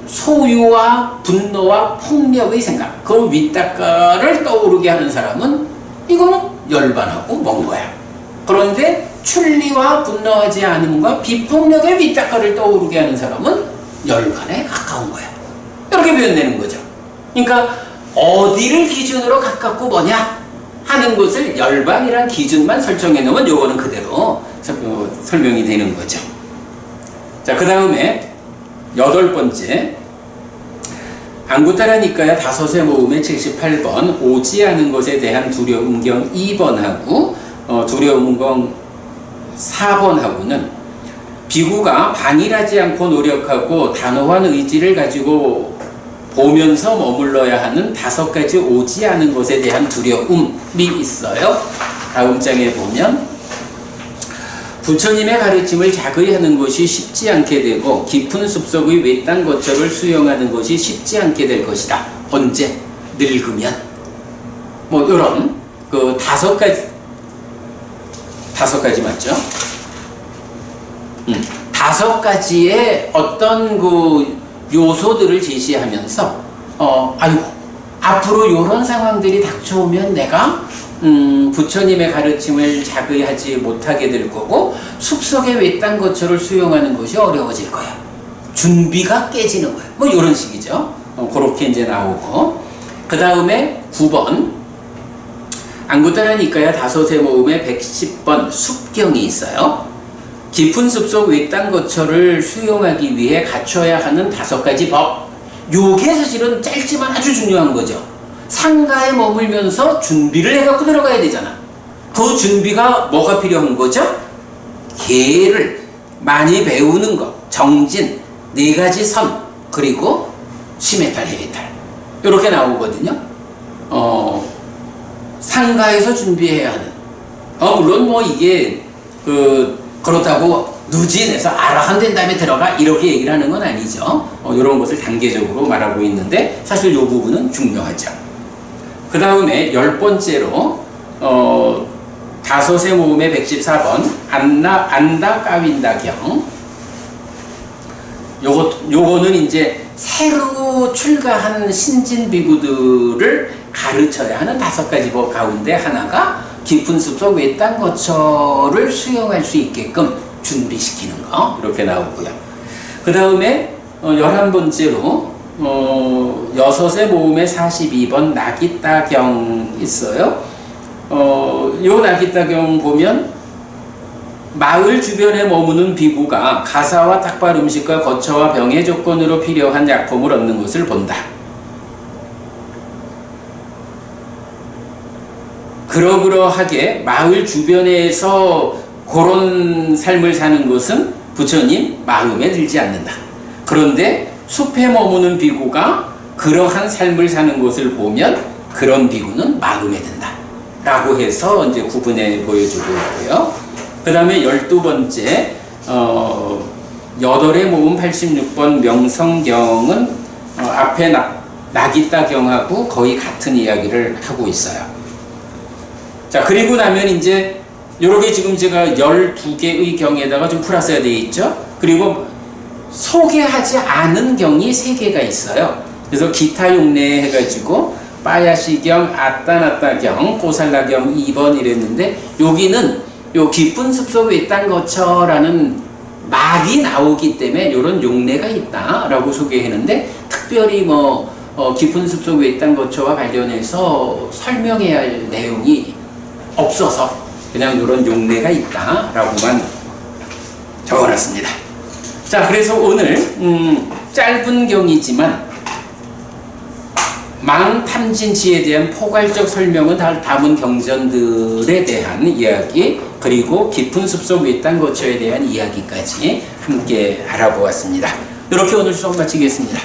소유와 분노와 폭력의 생각, 그 위타카를 떠오르게 하는 사람은 이거는 열반하고 먼 거야. 그런데 출리와 분노하지 않음과 비폭력의 위타카를 떠오르게 하는 사람은 열반에 가까운 거야. 이렇게 표현되는 거죠. 그러니까 어디를 기준으로 가깝고 뭐냐 하는 것을 열반이란 기준만 설정해 놓으면 요거는 그대로 설명이 되는 거죠. 자, 그 다음에 8번째, 안구타라니까야 다섯의 모음의 78번 오지 않은 것에 대한 두려움경 2번하고 두려움경 4번하고는 비구가 반일하지 않고 노력하고 단호한 의지를 가지고 보면서 머물러야 하는 5가지 오지 않은 것에 대한 두려움이 있어요. 다음 장에 보면 부처님의 가르침을 자그이 하는 것이 쉽지 않게 되고 깊은 숲속의 외딴 거처를 수용하는 것이 쉽지 않게 될 것이다. 언제? 늙으면. 뭐 이런 그 5가지 맞죠? 5가지의 어떤 그 요소들을 제시하면서 아이고 앞으로 이런 상황들이 닥쳐오면 내가 부처님의 가르침을 자그이 하지 못하게 될 거고 숲속의 외딴 거처를 수용하는 것이 어려워질 거야. 준비가 깨지는 거야. 뭐 이런 식이죠. 그렇게 이제 나오고 그 다음에 9번 안구타라니까야 다섯의 모음에 110번 숲경이 있어요. 깊은 숲속 외딴 거처를 수용하기 위해 갖춰야 하는 5가지 법. 요게 사실은 짧지만 아주 중요한 거죠. 상가에 머물면서 준비를 해갖고 들어가야 되잖아. 그 준비가 뭐가 필요한 거죠? 계를 많이 배우는 것, 정진, 4가지 선, 그리고 시메탈, 헤메탈 이렇게 나오거든요. 상가에서 준비해야 하는. 물론 뭐 이게 그렇다고 누진해서 아라한 다음에 들어가 이렇게 얘기를 하는 건 아니죠. 이런 것을 단계적으로 말하고 있는데 사실 이 부분은 중요하죠. 그 다음에 10번째로 다섯의 모음의 114번 안다 까윈다경. 요거는 이제 새로 출가한 신진 비구들을 가르쳐야 하는 5가지 법 가운데 하나가 깊은 숲속 외딴 거처를 수용할 수 있게끔 준비시키는 거 이렇게 나오고요. 그 다음에 11번째로 여섯의 모음의 42번 나기따경 있어요. 요 나기따경 보면 마을 주변에 머무는 비구가 가사와 탁발 음식과 거처와 병의 조건으로 필요한 약품을 얻는 것을 본다. 그러그러하게 마을 주변에서 그런 삶을 사는 것은 부처님 마음에 들지 않는다. 그런데 숲에 머무는 비구가 그러한 삶을 사는 것을 보면 그런 비구는 마음에 든다. 라고 해서 이제 구분해 보여주고 있고요. 그 다음에 12번째, 8의 모음 86번 명성경은 앞에 나기따경하고 거의 같은 이야기를 하고 있어요. 자, 그리고 나면 이제 요렇게 지금 제가 12개의 경에다가 좀 플러스가 되어 있죠. 그리고 소개하지 않은 경이 3개가 있어요. 그래서 기타 용례 해가지고 빠야시경, 아따나따경, 고살라경 2번 이랬는데 여기는 요 깊은 숲속 외딴 거처라는 말이 나오기 때문에 이런 용례가 있다라고 소개했는데 특별히 뭐 깊은 숲속 외딴 거처와 관련해서 설명해야 할 내용이 없어서 그냥 이런 용례가 있다라고만 적어놨습니다. 자, 그래서 오늘 짧은 경이지만 망탐진치에 대한 포괄적 설명은 다 담은 경전들에 대한 이야기, 그리고 깊은 숲속 외딴 거처에 대한 이야기까지 함께 알아보았습니다. 이렇게 오늘 수업 마치겠습니다.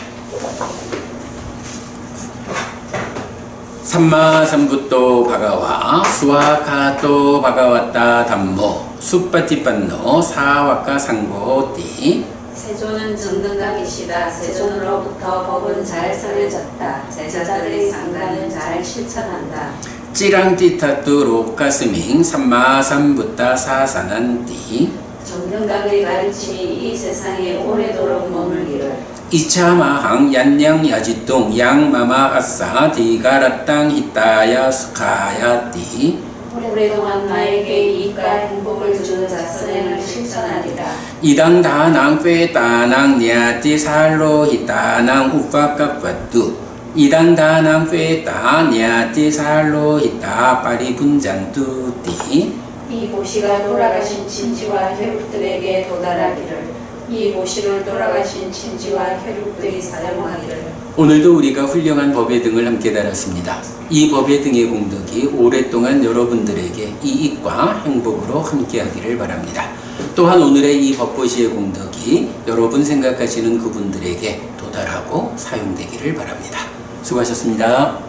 삼마삼부또 바가와 수와카또 바가왔다 담모 숫바티빤노 사와카 상고띠 세존은 정등각이시다. 세존으로부터 법은 잘 설해졌다. 제자들의 상단은 잘 실천한다. 찌랑띠타뚜 로카스밍 삼마삼부따 사사난띠 정등각의 가르침이 이 세상에 오래도록 머물기를. 이차마항 얀냥야지똥 양마마아싸 디가라땅 히따야 스카야띠 오랫동안 나에게 이익과 행복을 주는 자선행을 실천하리라. 이당다낭 페따낭 냐띠 살로 히따낭 우파까빠뚜 이당다낭 페따 냐띠 살로 히따 파리분잔뚜띠 이 보시가 돌아가신 친지와 혈육들에게 도달하기를. 이 보시를 돌아가신 친지와 혈육들이 사용하기를. 오늘도 우리가 훌륭한 법의 등을 함께 달았습니다. 이 법의 등의 공덕이 오랫동안 여러분들에게 이익과 행복으로 함께하기를 바랍니다. 또한 오늘의 이 법보시의 공덕이 여러분 생각하시는 그분들에게 도달하고 사용되기를 바랍니다. 수고하셨습니다.